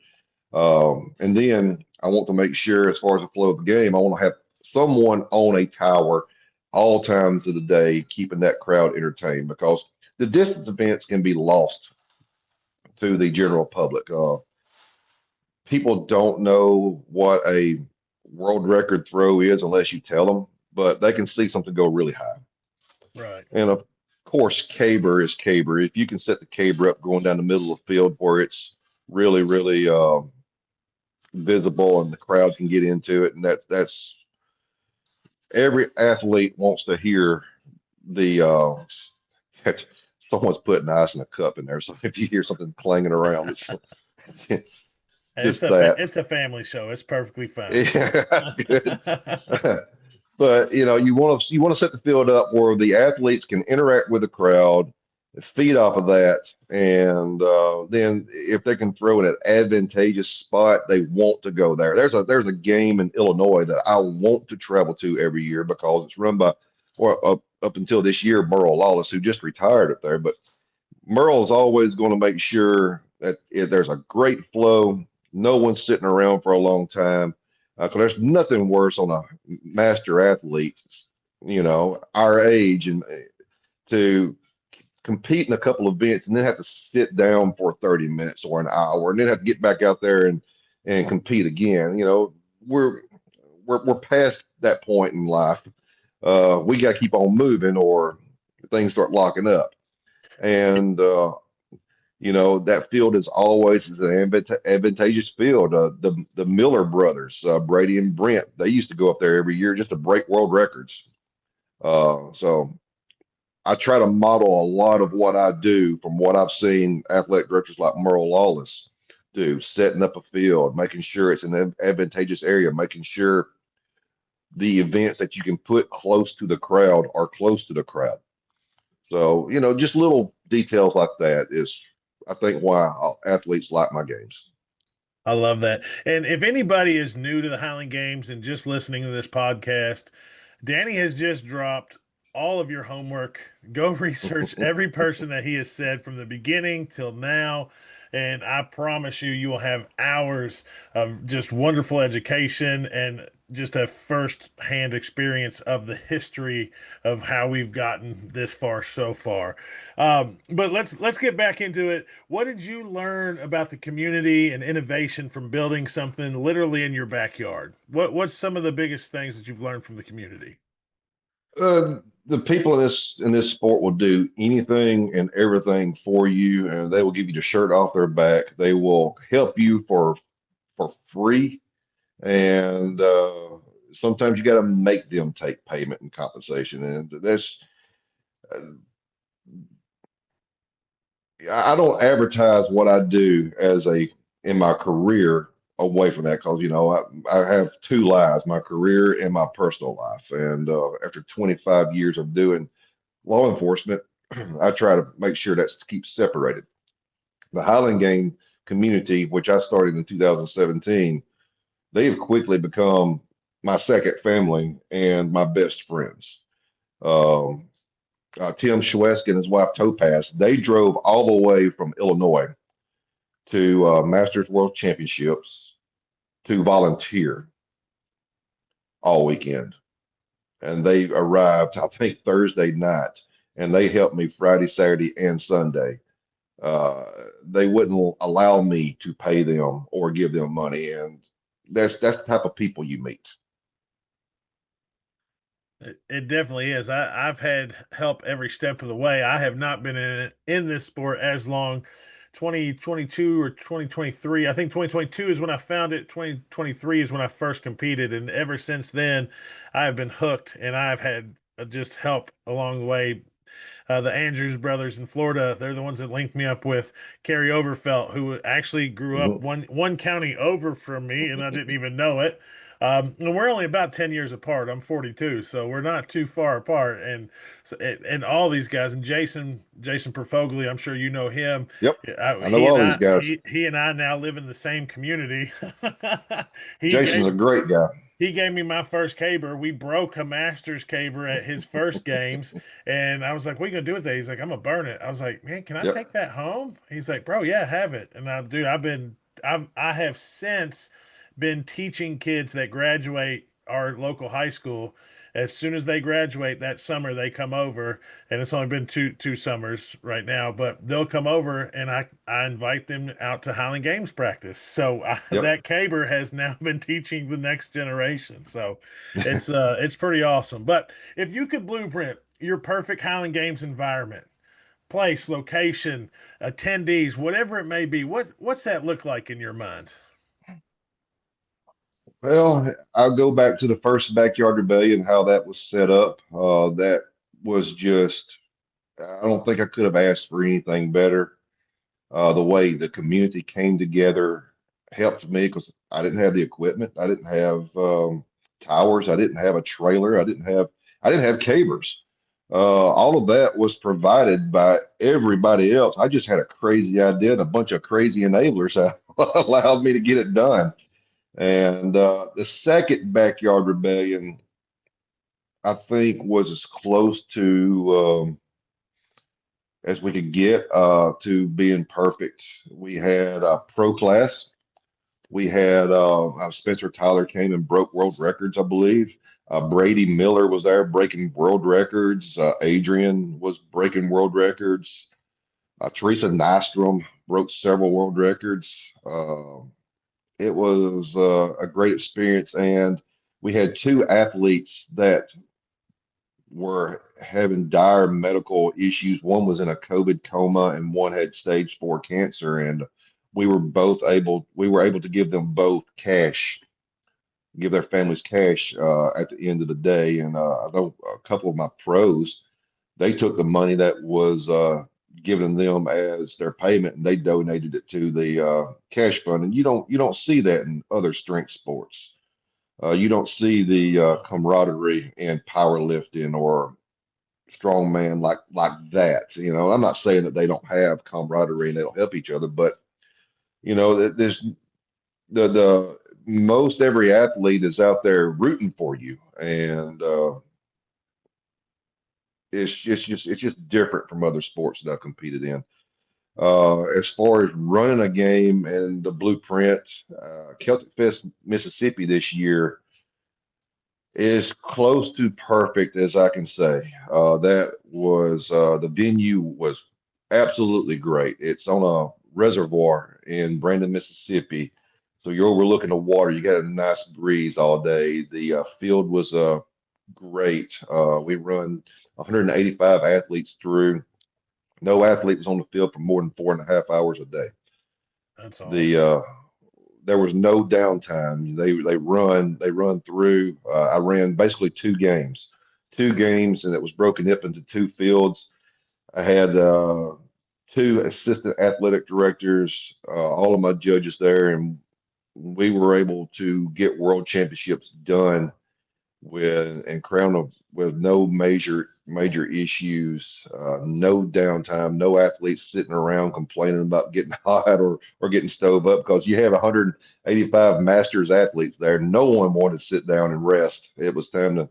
Speaker 2: And then I want to make sure, as far as the flow of the game, I want to have someone on a tower all times of the day, keeping that crowd entertained because the distance events can be lost to the general public. People don't know what a world record throw is unless you tell them, but they can see something go really high.
Speaker 1: Right.
Speaker 2: And of course, caber is caber. If you can set the caber up going down the middle of the field where it's really, really visible and the crowd can get into it, and that's every athlete wants to hear the someone's putting ice in a cup in there. So if you hear something clanging around, it's just that.
Speaker 1: It's a family show. It's perfectly fine.
Speaker 2: Yeah, that's good. But you want to set the field up where the athletes can interact with the crowd, feed off of that, and then if they can throw in an advantageous spot, they want to go there. There's a game in Illinois that I want to travel to every year because it's run by, or up until this year, Merle Lawless, who just retired up there. But Merle's always going to make sure that if there's a great flow, no one's sitting around for a long time. Because there's nothing worse on a master athlete, our age, and to compete in a couple of events and then have to sit down for 30 minutes or an hour and then have to get back out there and compete again. We're past that point in life. We got to keep on moving or things start locking up. And that field is an advantageous field. The Miller brothers, Brady and Brent, they used to go up there every year just to break world records. So I try to model a lot of what I do from what I've seen athletic directors like Merle Lawless do, setting up a field, making sure it's an advantageous area, making sure the events that you can put close to the crowd are close to the crowd. So, just little details like that is, I think, why athletes like my games.
Speaker 1: I love that. And if anybody is new to the Highland Games and just listening to this podcast, Danny has just dropped all of your homework. Go research every person that he has said from the beginning till now. And I promise you, you will have hours of just wonderful education. And just a first-hand experience of the history of how we've gotten this far so far. But let's get back into it. What did you learn about the community and innovation from building something literally in your backyard? What's some of the biggest things that you've learned from the community?
Speaker 2: The people in this sport will do anything and everything for you, and they will give you the shirt off their back. They will help you for free, and sometimes you got to make them take payment and compensation. And that's I don't advertise what I do as a in my career away from that because I have two lives, my career and my personal life. And after 25 years of doing law enforcement, I try to make sure that's keeps separated. The Highland Game community, which I started in 2017, they have quickly become my second family and my best friends. Um, Tim Schwesk and his wife Topaz, they drove all the way from Illinois to Masters World Championships to volunteer all weekend. And they arrived, I think, Thursday night, and they helped me Friday, Saturday, and Sunday. Uh, they wouldn't allow me to pay them or give them money, and that's the type of people you meet.
Speaker 1: It definitely is. I've had help every step of the way. I have not been in this sport as long. 2022 or 2023. I think 2022 is when I found it. 2023 is when I first competed, and ever since then, I have been hooked, and I've had just help along the way. The Andrews brothers in Florida. They're the ones that linked me up with Carrie Overfelt, who actually grew up
Speaker 2: Mhm.
Speaker 1: one county over from me, and I didn't even know it. And we're only about 10 years apart. I'm 42, so we're not too far apart. And all these guys, and Jason Perfogli, I'm sure you know him.
Speaker 2: Yep, I know
Speaker 1: He and
Speaker 2: all these guys.
Speaker 1: he and I now live in the same community. he
Speaker 2: Jason's
Speaker 1: gave
Speaker 2: a great guy.
Speaker 1: he gave me my first caber. We broke a Masters caber at his first games, and I was like, "What are you gonna do with that?" He's like, "I'm gonna burn it." I was like, "Man, can I
Speaker 2: Yep,
Speaker 1: take that home?" He's like, "Bro, yeah, have it." And I have since been teaching kids that graduate our local high school. As soon as they graduate that summer, they come over, and it's only been two summers right now, but they'll come over, and I invite them out to Highland Games practice. So
Speaker 2: yep.
Speaker 1: that caber has now been teaching the next generation. So it's pretty awesome. But if you could blueprint your perfect Highland Games environment, place, location, attendees, whatever it may be, what's that look like in your mind?
Speaker 2: Well, I'll go back to the first backyard rebellion, how that was set up. That was just, I don't think I could have asked for anything better. The way the community came together helped me because I didn't have the equipment. I didn't have towers. I didn't have a trailer. I didn't have cavers. All of that was provided by everybody else. I just had a crazy idea and a bunch of crazy enablers that allowed me to get it done. And the second backyard rebellion, I think, was as close to as we could get to being perfect. We had a pro class. We had Spencer Tyler came and broke world records, I believe. Brady Miller was there breaking world records. Adrian was breaking world records. Teresa Nystrom broke several world records. It was a great experience, and we had two athletes that were having dire medical issues. One was in a COVID coma, and one had stage 4 cancer. And we were able to give them both cash, give their families cash at the end of the day. And I know a couple of my pros, they took the money that was given them as their payment, and they donated it to the cash fund. And you don't see that in other strength sports. You don't see the camaraderie in powerlifting or strongman like that. I'm not saying that they don't have camaraderie and they don't help each other, but there's the most every athlete is out there rooting for you, and it's just different from other sports that I've competed in. As far as running a game and the blueprint, Celtic Fest Mississippi this year, As close to perfect as I can say. That was the venue was absolutely great. It's on a reservoir in Brandon, Mississippi. So you're overlooking the water. You got a nice breeze all day. The field was great. We run 185 athletes through. No athlete was on the field for more than 4.5 hours a day.
Speaker 1: That's
Speaker 2: The
Speaker 1: awesome.
Speaker 2: There was no downtime. They run through. I ran basically two games, and it was broken up into two fields. I had two assistant athletic directors, all of my judges there, and we were able to get world championships done with and crown of with no major issues, no downtime, no athletes sitting around complaining about getting hot or getting stove up because you have 185 masters athletes there. No one wanted to sit down and rest. It was time to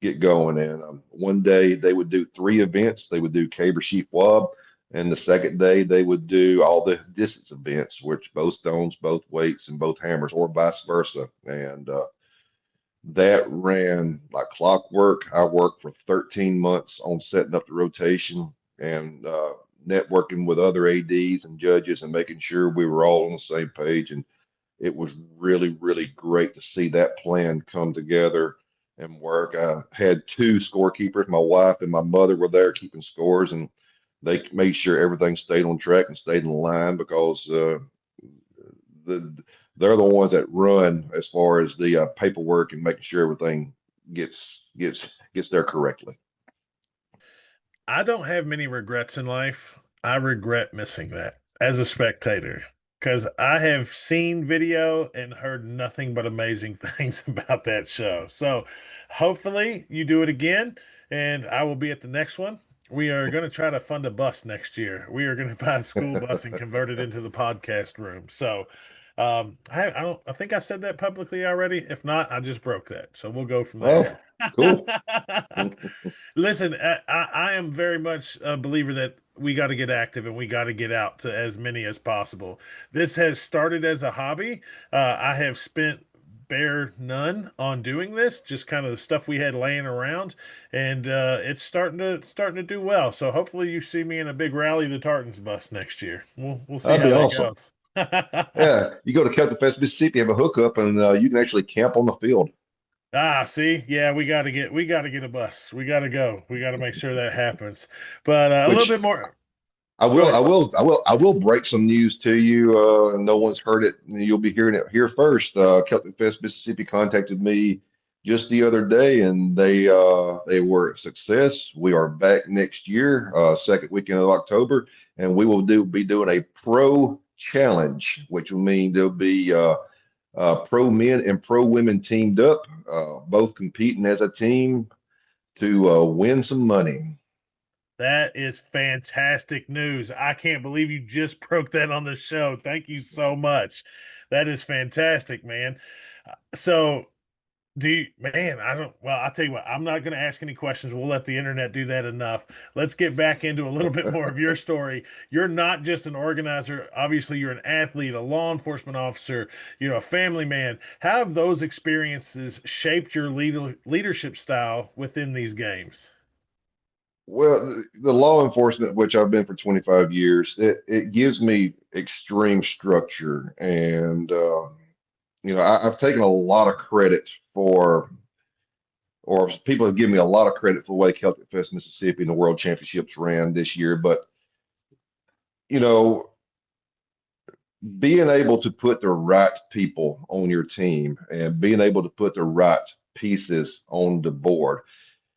Speaker 2: get going. And one day they would do three events. They would do caber sheep wob. And the second day they would do all the distance events, which both stones, both weights, and both hammers, or vice versa. And that ran like clockwork. I worked for 13 months on setting up the rotation and networking with other ADs and judges and making sure we were all on the same page. And it was really, really great to see that plan come together and work. I had two scorekeepers. My wife and my mother were there keeping scores, and they made sure everything stayed on track and stayed in line because the they're the ones that run as far as the paperwork and making sure everything gets there correctly.
Speaker 1: I don't have many regrets in life. I regret missing that as a spectator because I have seen video and heard nothing but amazing things about that show. So hopefully you do it again and I will be at the next one. We are going to try to fund a bus next year. We are going to buy a school bus and convert it into the podcast room. So I don't I think I said that publicly already. If not, I just broke that. So we'll go from there.
Speaker 2: Oh, cool.
Speaker 1: Listen, I am very much a believer that we got to get active and we got to get out to as many as possible. This has started as a hobby. I have spent bare none on doing this, just kind of the stuff we had laying around, and it's starting to do well. So hopefully you see me in a big Rally the Tartans bus next year. We'll see
Speaker 2: That'd
Speaker 1: how
Speaker 2: be
Speaker 1: that
Speaker 2: awesome.
Speaker 1: goes.
Speaker 2: Yeah, you go to Celtic Fest, Mississippi, have a hookup, and you can actually camp on the field.
Speaker 1: Ah, see, yeah, we got to get a bus. We got to go. We got to make sure that happens. But a little
Speaker 2: Which
Speaker 1: bit more.
Speaker 2: I
Speaker 1: Go
Speaker 2: will, I
Speaker 1: ahead.
Speaker 2: will, I will, I will break some news to you. And no one's heard it. And you'll be hearing it here first. Celtic Fest, Mississippi contacted me just the other day, and they were a success. We are back next year, second weekend of October, and we will be doing a pro challenge, which will mean there'll be pro men and pro women teamed up, both competing as a team to win some money.
Speaker 1: That is fantastic news. I can't believe you just broke that on the show. Thank you so much. That is fantastic, man. So, man, I don't, well, I'll tell you what, I'm not going to ask any questions. We'll let the internet do that enough. Let's get back into a little bit more of your story. You're not just an organizer. Obviously, you're an athlete, a law enforcement officer, a family man. How have those experiences shaped your leadership style within these games?
Speaker 2: Well, the law enforcement, which I've been for 25 years, it gives me extreme structure. And, I've taken a lot of credit for, or people have given me a lot of credit for the way Celtic Fest Mississippi and the World Championships ran this year. But, you know, being able to put the right people on your team and being able to put the right pieces on the board,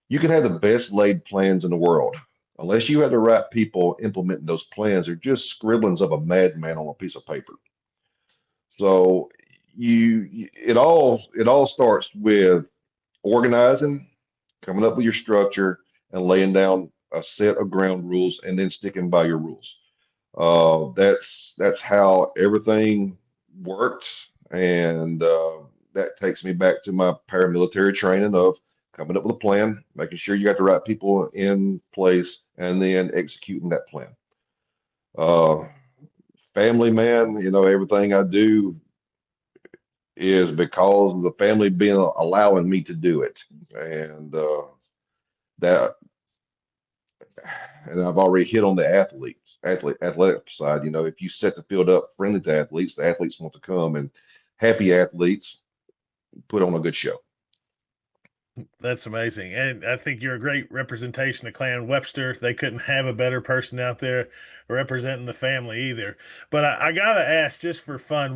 Speaker 2: you can have the best laid plans in the world. Unless you have the right people implementing those plans, they're just scribblings of a madman on a piece of paper. So it all starts with organizing, coming up with your structure, and laying down a set of ground rules, and then sticking by your rules. That's how everything works, and that takes me back to my paramilitary training of coming up with a plan, making sure you got the right people in place, and then executing that plan. Uh, Family man, everything I do is because of the family being allowing me to do it, and that, and I've already hit on the athletic side. You know, if you set the field up friendly to athletes, the athletes want to come, and happy athletes put on a good show.
Speaker 1: That's amazing. And I think you're a great representation of Clan Webster. They couldn't have a better person out there representing the family either. But I gotta ask, just for fun,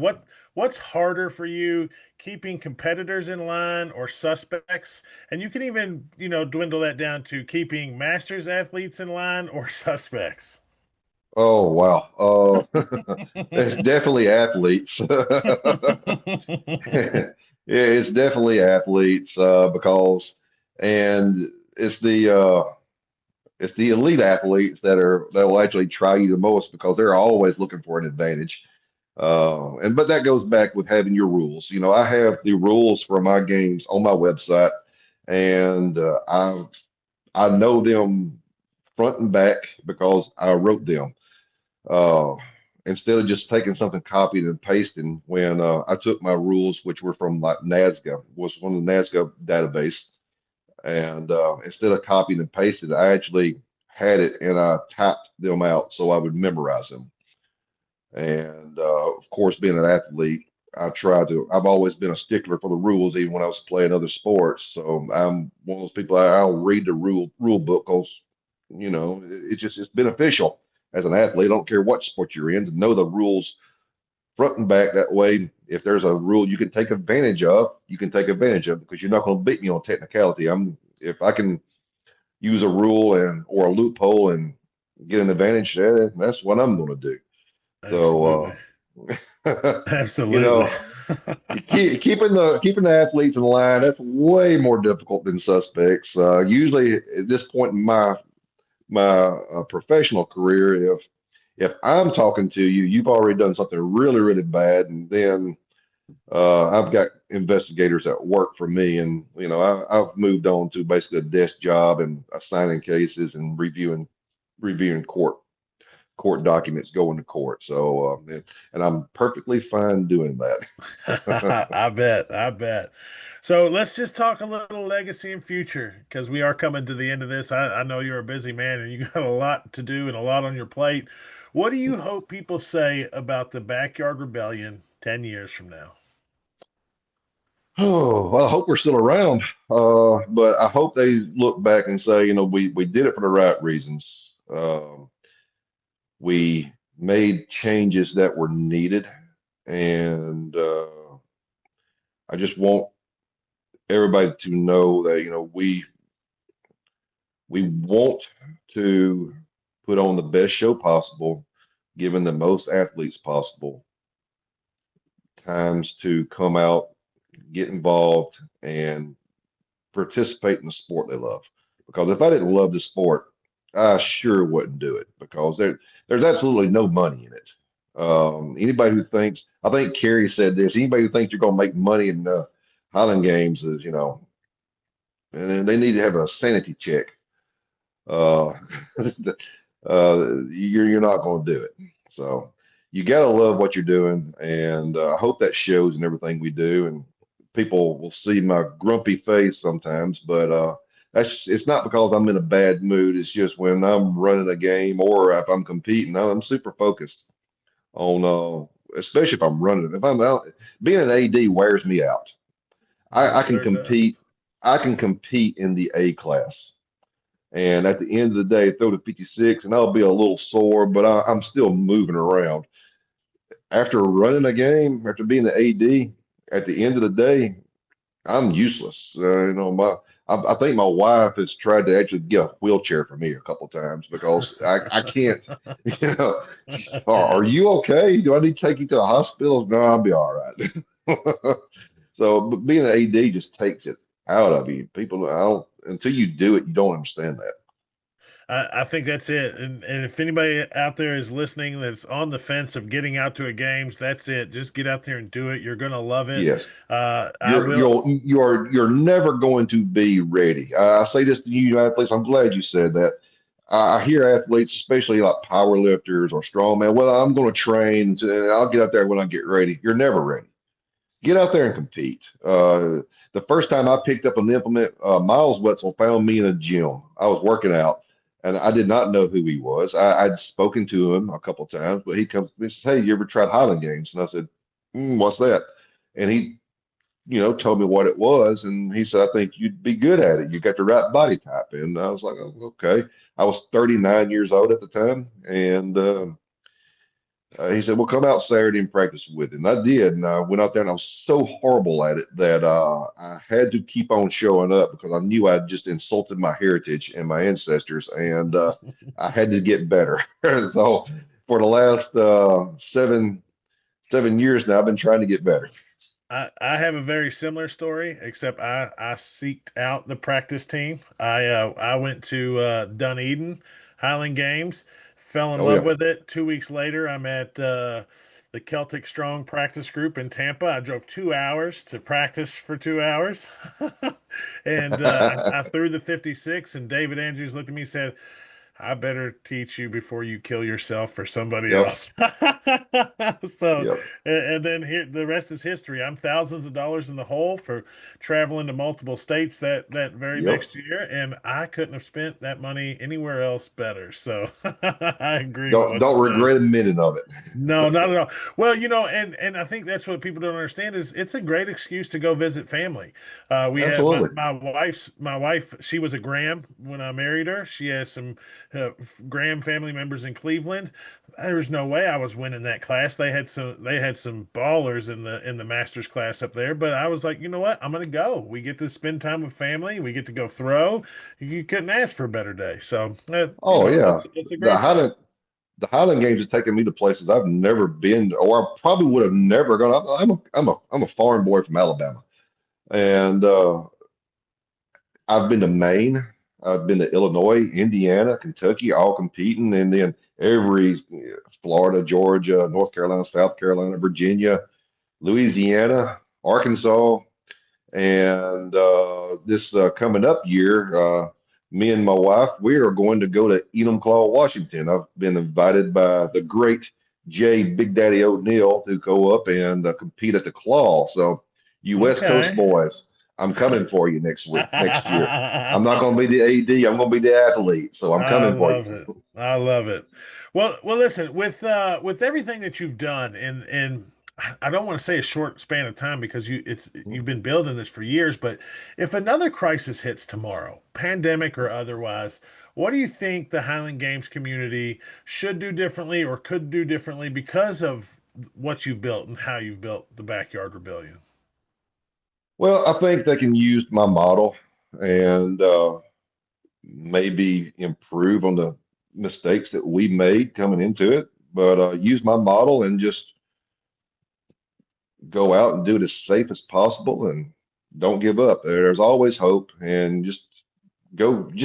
Speaker 1: what's harder for you, keeping competitors in line or suspects? And you can even, dwindle that down to keeping masters athletes in line or suspects.
Speaker 2: Oh wow, it's definitely athletes. Yeah, it's definitely athletes because, and it's the elite athletes that will actually try you the most because they're always looking for an advantage. And but that goes back with having your rules. You know, I have the rules for my games on my website, and I know them front and back because I wrote them. Uh, Instead of just taking something copied and pasting, when I took my rules, which were from like NASGA, was from the NASGA database, and instead of copying and pasting, I actually had it and I typed them out so I would memorize them. And of course, being an athlete, I've always been a stickler for the rules, even when I was playing other sports. So I'm one of those people, I'll read the rule book because, it's beneficial as an athlete. I don't care what sport you're in to know the rules front and back. That way, if there's a rule you can take advantage of, you can take advantage of because you're not going to beat me on technicality. If I can use a rule and or a loophole and get an advantage, that's what I'm going to do.
Speaker 1: Absolutely.
Speaker 2: So, you
Speaker 1: Absolutely.
Speaker 2: know, keeping the athletes in line, that's way more difficult than suspects. Usually, at this point in my professional career, if I'm talking to you, you've already done something really, really bad, and then I've got investigators that work for me, and I've moved on to basically a desk job and assigning cases and reviewing court documents going to court. So, and I'm perfectly fine doing that.
Speaker 1: I bet. I bet. So let's just talk a little legacy and future because we are coming to the end of this. I know you're a busy man and you got a lot to do and a lot on your plate. What do you hope people say about the Backyard Rebellion 10 years from now?
Speaker 2: Oh, well, I hope we're still around. But I hope they look back and say, we did it for the right reasons. We made changes that were needed, and I just want everybody to know that, we want to put on the best show possible, given the most athletes possible times to come out, get involved, and participate in the sport they love. Because if I didn't love the sport, I sure wouldn't do it because there's absolutely no money in it. Anybody who thinks, I think Kerry said this, anybody who thinks you're going to make money in the Highland Games is, and they need to have a sanity check. Uh, you're not going to do it. So you got to love what you're doing, and I hope that shows in everything we do. And people will see my grumpy face sometimes, but it's not because I'm in a bad mood. It's just when I'm running a game or if I'm competing, I'm super focused on, especially if I'm running. If I'm out, being an AD wears me out.
Speaker 1: It
Speaker 2: I can
Speaker 1: sure does.
Speaker 2: compete. I can compete in the A class. And at the end of the day, throw to 56, and I'll be a little sore, but I'm still moving around. After running a game, after being the AD, at the end of the day, I'm useless. I think my wife has tried to actually get a wheelchair for me a couple of times because I can't. You know, are you okay? Do I need to take you to the hospital? No, I'll be all right. So, but being an AD just takes it out of you. People, I don't until you do it, you don't understand that.
Speaker 1: I think that's it. And if anybody out there is listening that's on the fence of getting out to a games, that's it. Just get out there and do it. You're gonna love it.
Speaker 2: Yes.
Speaker 1: I will.
Speaker 2: You're never going to be ready. I say this to you athletes. I'm glad you said that. I hear athletes, especially like power lifters or strongman. Well, I'm going to train and I'll get out there when I get ready. You're never ready. get out there and compete. The first time I picked up an implement, Miles Wetzel found me in a gym. I was working out, and I did not know who he was. I'd spoken to him a couple of times, but he comes to me and says, "Hey, you ever tried Highland Games?" And I said, "What's that?" And he, told me what it was, and he said, "I think you'd be good at it. You got the right body type." And I was like, "Oh, okay." I was 39 years old at the time, and he said, "Well, come out Saturday and practice with him." I did, and I went out there, and I was so horrible at it that I had to keep on showing up because I knew I'd just insulted my heritage and my ancestors, and I had to get better. So for the last 7 years now, I've been trying to get better.
Speaker 1: I have a very similar story, except I seeked out the practice team. I went to Dunedin Highland Games, fell in
Speaker 2: Oh
Speaker 1: love
Speaker 2: yeah,
Speaker 1: with it. 2 weeks later, I'm at the Celtic Strong practice group in Tampa. I drove 2 hours to practice for 2 hours, and I threw the 56. And David Andrews looked at me and said, I better teach you before you kill yourself for somebody
Speaker 2: yep,
Speaker 1: else. So,
Speaker 2: yep.
Speaker 1: and then here the rest is history. I'm thousands of dollars in the hole for traveling to multiple states that very
Speaker 2: Yep.
Speaker 1: next year, and I couldn't have spent that money anywhere else better. So, I agree with
Speaker 2: Don't
Speaker 1: what you
Speaker 2: don't
Speaker 1: said.
Speaker 2: regret a minute of it.
Speaker 1: No, not at all. Well, and I think that's what people don't understand is it's a great excuse to go visit family. We have
Speaker 2: Absolutely.
Speaker 1: my wife. She was a Graham when I married her. She has some Graham family members in Cleveland. There was no way I was winning that class. They had some ballers in the masters class up there. But I was like, you know what? I'm gonna go. We get to spend time with family. We get to go throw. You couldn't ask for a better day. So
Speaker 2: Oh yeah.
Speaker 1: it's a
Speaker 2: The
Speaker 1: great thing.
Speaker 2: Highland the Highland Games has taken me to places I've never been, or I probably would have never gone. I'm a foreign boy from Alabama, and I've been to Maine, I've been to Illinois, Indiana, Kentucky, all competing, and then every Florida, Georgia, North Carolina, South Carolina, Virginia, Louisiana, Arkansas. And this coming up year, me and my wife, we are going to go to Enumclaw, Washington. I've been invited by the great Jay Big Daddy O'Neill to go up and compete at the Claw. So, you West Coast
Speaker 1: Okay.
Speaker 2: boys, I'm coming for you next year. I'm not going to be the AD. I'm going to be the athlete. So I'm
Speaker 1: I
Speaker 2: coming for
Speaker 1: love
Speaker 2: you.
Speaker 1: it. I love it. Well, listen, with everything that you've done in I don't want to say a short span of time because you've been building this for years, but if another crisis hits tomorrow, pandemic or otherwise, what do you think the Highland Games community should do differently or could do differently because of what you've built and how you've built the Backyard Rebellion?
Speaker 2: Well, I think they can use my model and maybe improve on the mistakes that we made coming into it, but use my model and just go out and do it as safe as possible and don't give up. There's always hope, and just do it.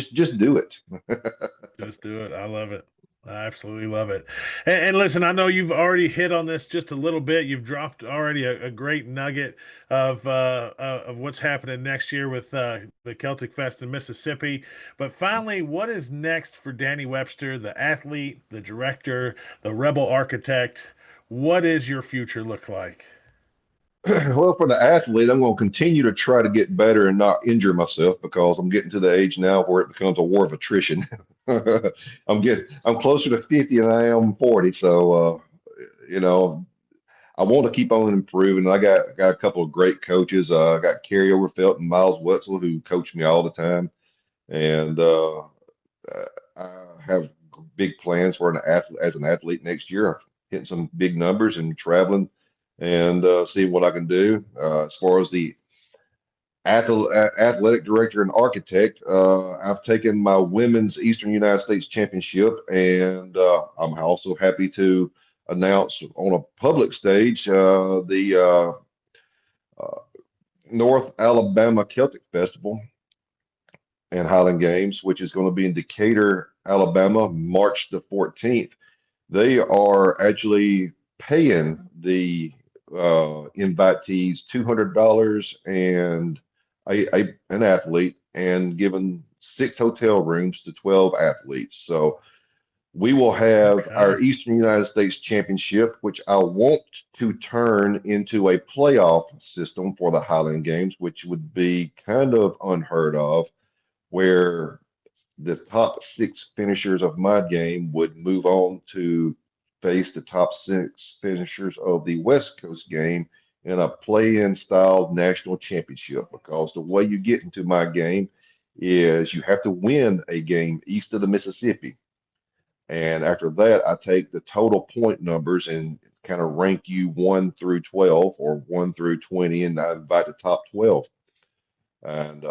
Speaker 1: Just do it. I love it. I absolutely love it. And listen, I know you've already hit on this just a little bit. You've dropped already a great nugget of what's happening next year with the Celtic Fest in Mississippi. But finally, what is next for Danny Webster, the athlete, the director, the rebel architect? What is your future look like?
Speaker 2: Well, for the athlete, I'm going to continue to try to get better and not injure myself because I'm getting to the age now where it becomes a war of attrition. I'm closer to 50 than I am 40, so you know, I want to keep on improving. I got a couple of great coaches. I got Kerry Overfelt and Miles Wetzel who coach me all the time, and I have big plans for an athlete as an athlete next year. Hitting some big numbers and traveling, and see what I can do. As far as the athletic director and architect, I've taken my women's Eastern United States Championship, and I'm also happy to announce on a public stage the uh, North Alabama Celtic Festival and Highland Games, which is going to be in Decatur, Alabama, March the 14th. They are actually paying the invitees $200 and an athlete and giving 6 hotel rooms to 12 athletes. So We will have
Speaker 1: Okay.
Speaker 2: our Eastern United States Championship, which I want to turn into a playoff system for the Highland Games, which would be kind of unheard of, where the top six finishers of my game would move on to face the top six finishers of the West Coast game in a play-in style national championship. Because the way you get into my game is you have to win a game east of the Mississippi. And after that, I take the total point numbers and kind of rank you 1 through 12 or 1 through 20, and I invite the top 12. And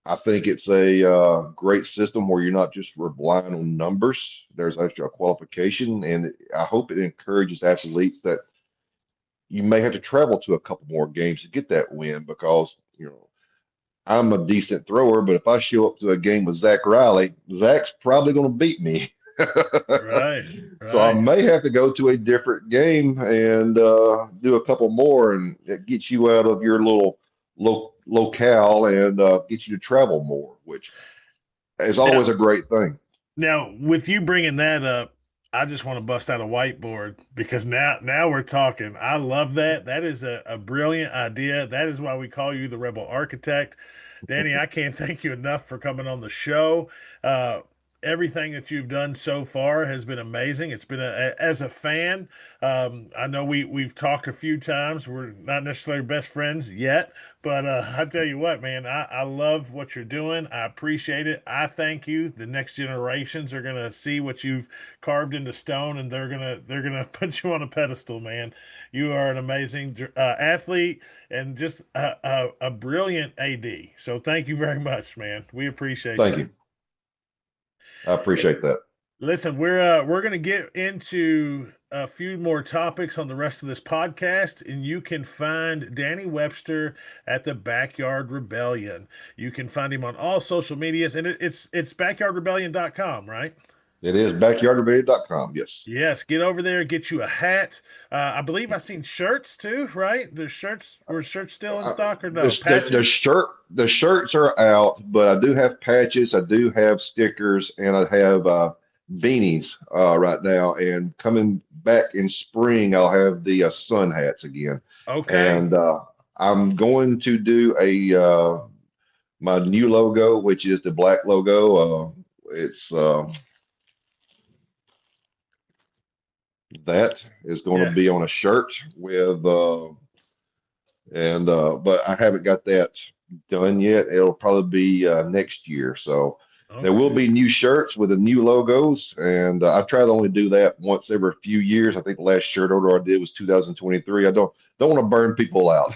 Speaker 2: I think it's a great system where you're not just relying on numbers. There's actually a qualification, and I hope it encourages athletes that you may have to travel to a couple more games to get that win because, I'm a decent thrower, but if I show up to a game with Zach Riley, Zach's probably going to beat me.
Speaker 1: Right.
Speaker 2: So I
Speaker 1: Right.
Speaker 2: may have to go to a different game and do a couple more, and it gets you out of your little locale and gets you to travel more, which is
Speaker 1: Now,
Speaker 2: always a great thing.
Speaker 1: Now, with you bringing that up, I just want to bust out a whiteboard because now we're talking. I love that. That is a brilliant idea. That is why we call you the Rebel Architect. Danny, I can't thank you enough for coming on the show. Uh, Everything that you've done so far has been amazing. It's been as a fan. I know we've talked a few times. We're not necessarily best friends yet, but I tell you what, man, I love what you're doing. I appreciate it. I thank you. The next generations are gonna see what you've carved into stone, and they're gonna put you on a pedestal, man. You are an amazing athlete and just a brilliant AD. So thank you very much, man. We appreciate
Speaker 2: Thank
Speaker 1: you.
Speaker 2: you. I appreciate that.
Speaker 1: Listen, we're gonna get into a few more topics on the rest of this podcast, and you can find Danny Webster at the Backyard Rebellion. You can find him on all social medias, and it's backyardrebellion.com, right?
Speaker 2: It is backyardrebellion.com. Yes.
Speaker 1: Yes, get over there, get you a hat. I believe I've seen shirts too, right? There's shirts. Were shirts still in
Speaker 2: I,
Speaker 1: stock or no?
Speaker 2: the
Speaker 1: Patches?
Speaker 2: the shirts are out, but I do have patches, I do have stickers, and I have beanies right now. And coming back in spring, I'll have the sun hats again.
Speaker 1: Okay.
Speaker 2: And I'm going to do a my new logo, which is the black logo. It's that is going to be
Speaker 1: Yes.
Speaker 2: on a shirt with and but I haven't got that done yet. It'll probably be next year. So there will
Speaker 1: Okay.
Speaker 2: be new shirts with the new logos, and I try to only do that once every few years. I think the last shirt order I did was 2023. I don't want to burn people out.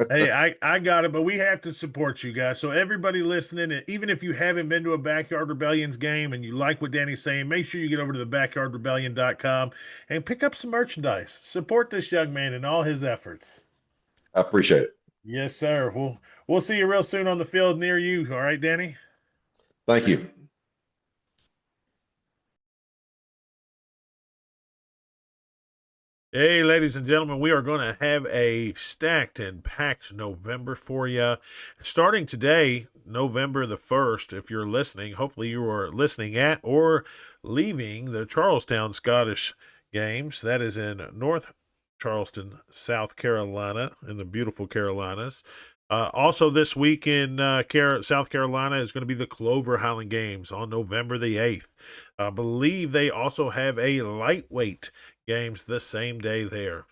Speaker 1: Hey, I got it, but we have to support you guys. So everybody listening, and even if you haven't been to a Backyard Rebellions game and you like what Danny's saying, make sure you get over to the backyardrebellion.com and pick up some merchandise. Support this young man in all his efforts.
Speaker 2: I appreciate it.
Speaker 1: Yes, sir. We'll see you real soon on the field near you. All right, Danny?
Speaker 2: Thank you.
Speaker 1: Hey, ladies and gentlemen, we are going to have a stacked and packed November for you. Starting today, November the 1st, if you're listening, hopefully you are listening at or leaving the Charlestown Scottish Games. That is in North Charleston, South Carolina, in the beautiful Carolinas. Also, this week in South Carolina is going to be the Clover Highland Games on November the 8th. I believe they also have a lightweight games the same day there.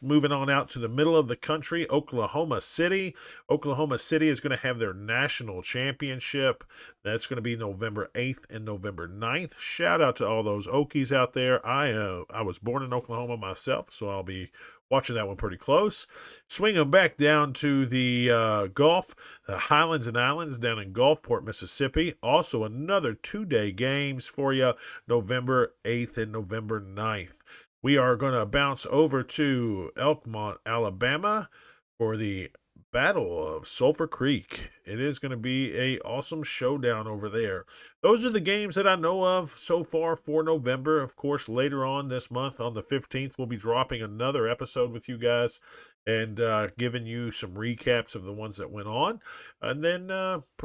Speaker 1: Moving on out to the middle of the country, Oklahoma City. Oklahoma City is going to have their national championship. That's going to be November 8th and November 9th. Shout out to all those Okies out there. I was born in Oklahoma myself, so I'll be watching that one pretty close. Swinging back down to the Gulf, the Highlands and Islands down in Gulfport, Mississippi. Also another 2-day games for you, November 8th and November 9th. We are going to bounce over to Elkmont, Alabama for the Battle of Sulphur Creek. It is going to be a awesome showdown over there. Those are the games that I know of so far for November. Of course, later on this month, on the 15th, we'll be dropping another episode with you guys and giving you some recaps of the ones that went on. And then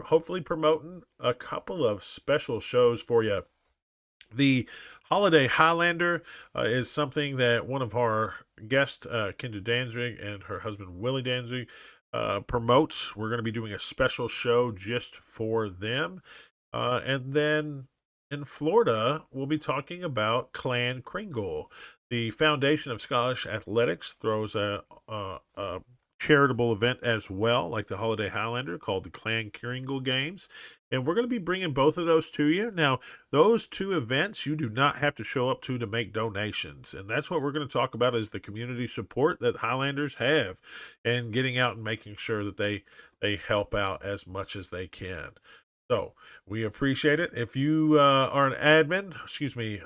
Speaker 1: hopefully promoting a couple of special shows for you The Holiday Highlander is something that one of our guests, Kendra Danzig, and her husband Willie Danzig promotes. We're going to be doing a special show just for them. And then in Florida, we'll be talking about Clan Kringle. The Foundation of Scottish Athletics throws a charitable event as well, like the Holiday Highlander, called the Clan Kringle Games. And we're going to be bringing both of those to you. Now, those two events you do not have to show up to make donations. And that's what we're going to talk about is the community support that Highlanders have and getting out and making sure that they help out as much as they can. So we appreciate it. If you are an admin, excuse me,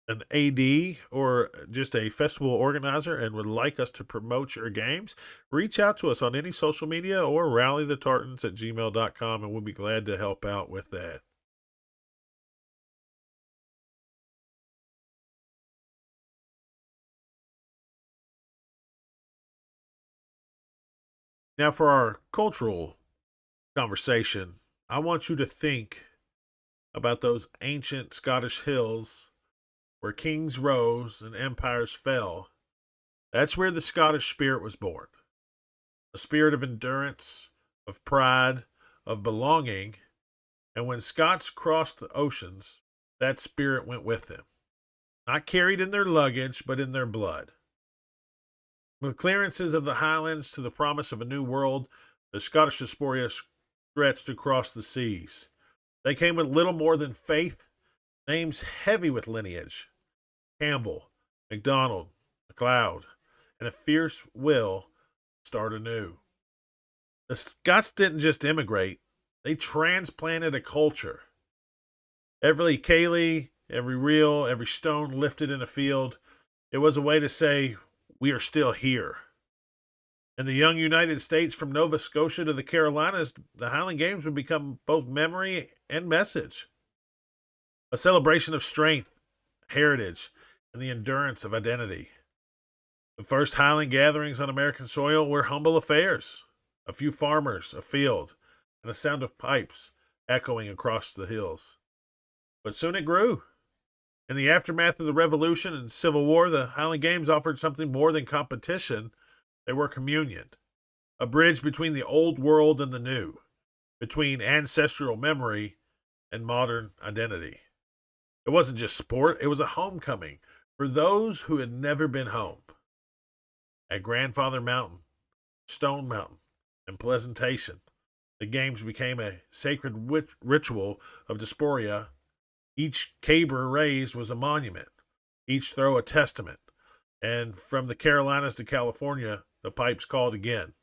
Speaker 1: an AD, or just a festival organizer and would like us to promote your games, reach out to us on any social media or rallythetartans@gmail.com, and we'll be glad to help out with that. Now, for our cultural conversation, I want you to think about those ancient Scottish hills where kings rose and empires fell. That's where the Scottish spirit was born. A spirit of endurance, of pride, of belonging. And when Scots crossed the oceans, that spirit went with them. Not carried in their luggage, but in their blood. From the clearances of the Highlands to the promise of a new world, the Scottish Diaspora stretched across the seas. They came with little more than faith, names heavy with lineage: Campbell, MacDonald, MacLeod, and a fierce will to start anew. The Scots didn't just immigrate, they transplanted a culture. Every ceilidh, every reel, every stone lifted in a field, it was a way to say, we are still here. In the young United States, from Nova Scotia to the Carolinas, the Highland Games would become both memory and message. A celebration of strength, heritage, and the endurance of identity. The first Highland gatherings on American soil were humble affairs: a few farmers, a field, and a sound of pipes echoing across the hills. But soon it grew. In the aftermath of the Revolution and Civil War, the Highland Games offered something more than competition. They were communion, a bridge between the old world and the new, between ancestral memory and modern identity. It wasn't just sport, it was a homecoming for those who had never been home. At Grandfather Mountain, Stone Mountain, and Pleasantation, the games became a sacred ritual of diaspora. Each caber raised was a monument, each throw a testament. And from the Carolinas to California, the pipes called again,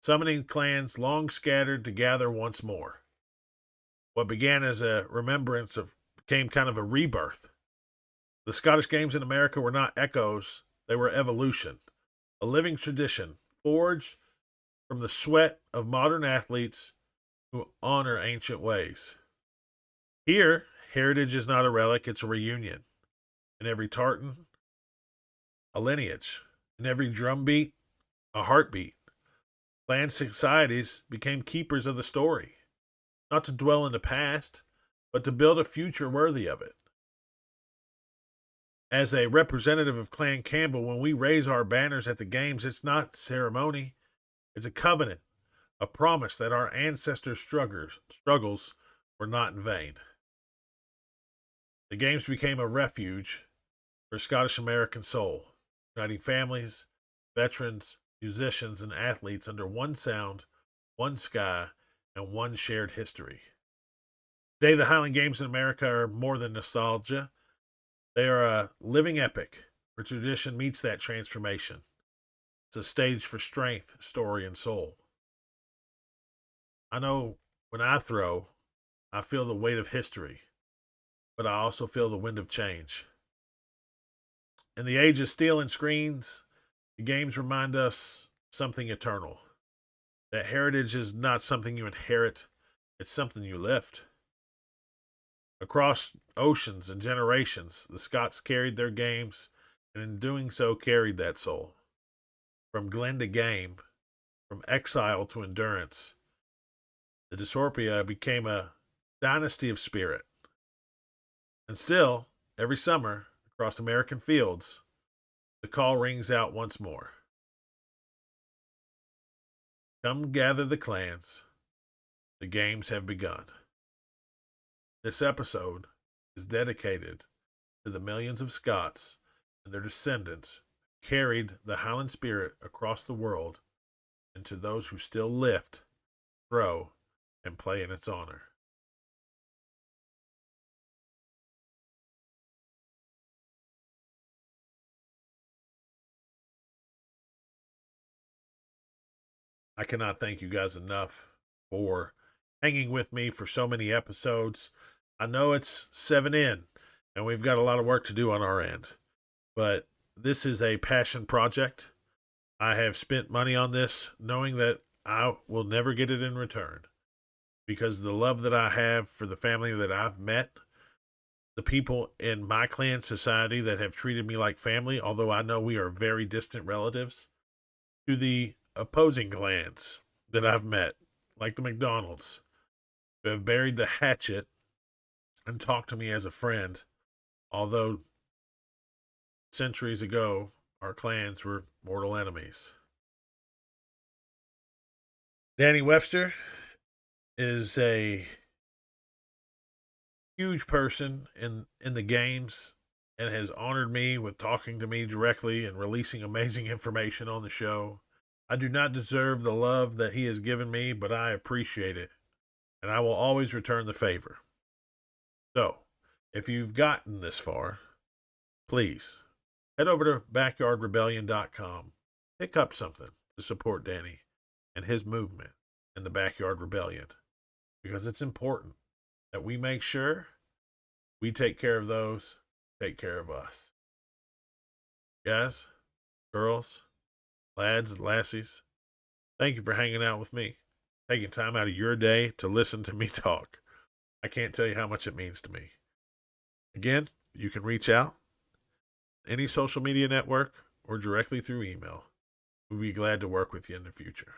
Speaker 1: summoning clans long scattered to gather once more. What began as a remembrance of became kind of a rebirth. The Scottish Games in America were not echoes, they were evolution, a living tradition forged from the sweat of modern athletes who honor ancient ways. Here, heritage is not a relic, it's a reunion. In every tartan, a lineage. In every drumbeat, a heartbeat. Clan societies became keepers of the story, not to dwell in the past, but to build a future worthy of it. As a representative of Clan Campbell, when we raise our banners at the games, it's not ceremony, it's a covenant, a promise that our ancestors' struggles were not in vain. The games became a refuge for Scottish American soul, uniting families, veterans, musicians, and athletes under one sound, one sky, and one shared history. Today, the Highland Games in America are more than nostalgia. They are a living epic where tradition meets that transformation. It's a stage for strength, story, and soul. I know when I throw, I feel the weight of history, but I also feel the wind of change. In the age of steel and screens, the games remind us something eternal. That heritage is not something you inherit, it's something you lift. Across oceans and generations, the Scots carried their games, and in doing so, carried that soul. From glen to game, from exile to endurance, the Diaspora became a dynasty of spirit. And still, every summer, across American fields, the call rings out once more. Come gather the clans. The games have begun. This episode is dedicated to the millions of Scots and their descendants who carried the Highland spirit across the world, and to those who still lift, throw, and play in its honor. I cannot thank you guys enough for hanging with me for so many episodes. I know it's 7 in, and we've got a lot of work to do on our end, but this is a passion project. I have spent money on this knowing that I will never get it in return, because the love that I have for the family that I've met, the people in my clan society that have treated me like family, although I know we are very distant relatives, to the opposing clans that I've met, like the McDonalds, who have buried the hatchet and talked to me as a friend, although centuries ago our clans were mortal enemies. Danny Webster is a huge person in the games and has honored me with talking to me directly and releasing amazing information on the show. I do not deserve the love that he has given me, but I appreciate it, and I will always return the favor. So, if you've gotten this far, please head over to backyardrebellion.com, pick up something to support Danny and his movement in the Backyard Rebellion, because it's important that we make sure we take care of those who take care of us. Guys, girls, lads, and lassies, thank you for hanging out with me, taking time out of your day to listen to me talk. I can't tell you how much it means to me. Again, you can reach out any social media network or directly through email. We'll be glad to work with you in the future.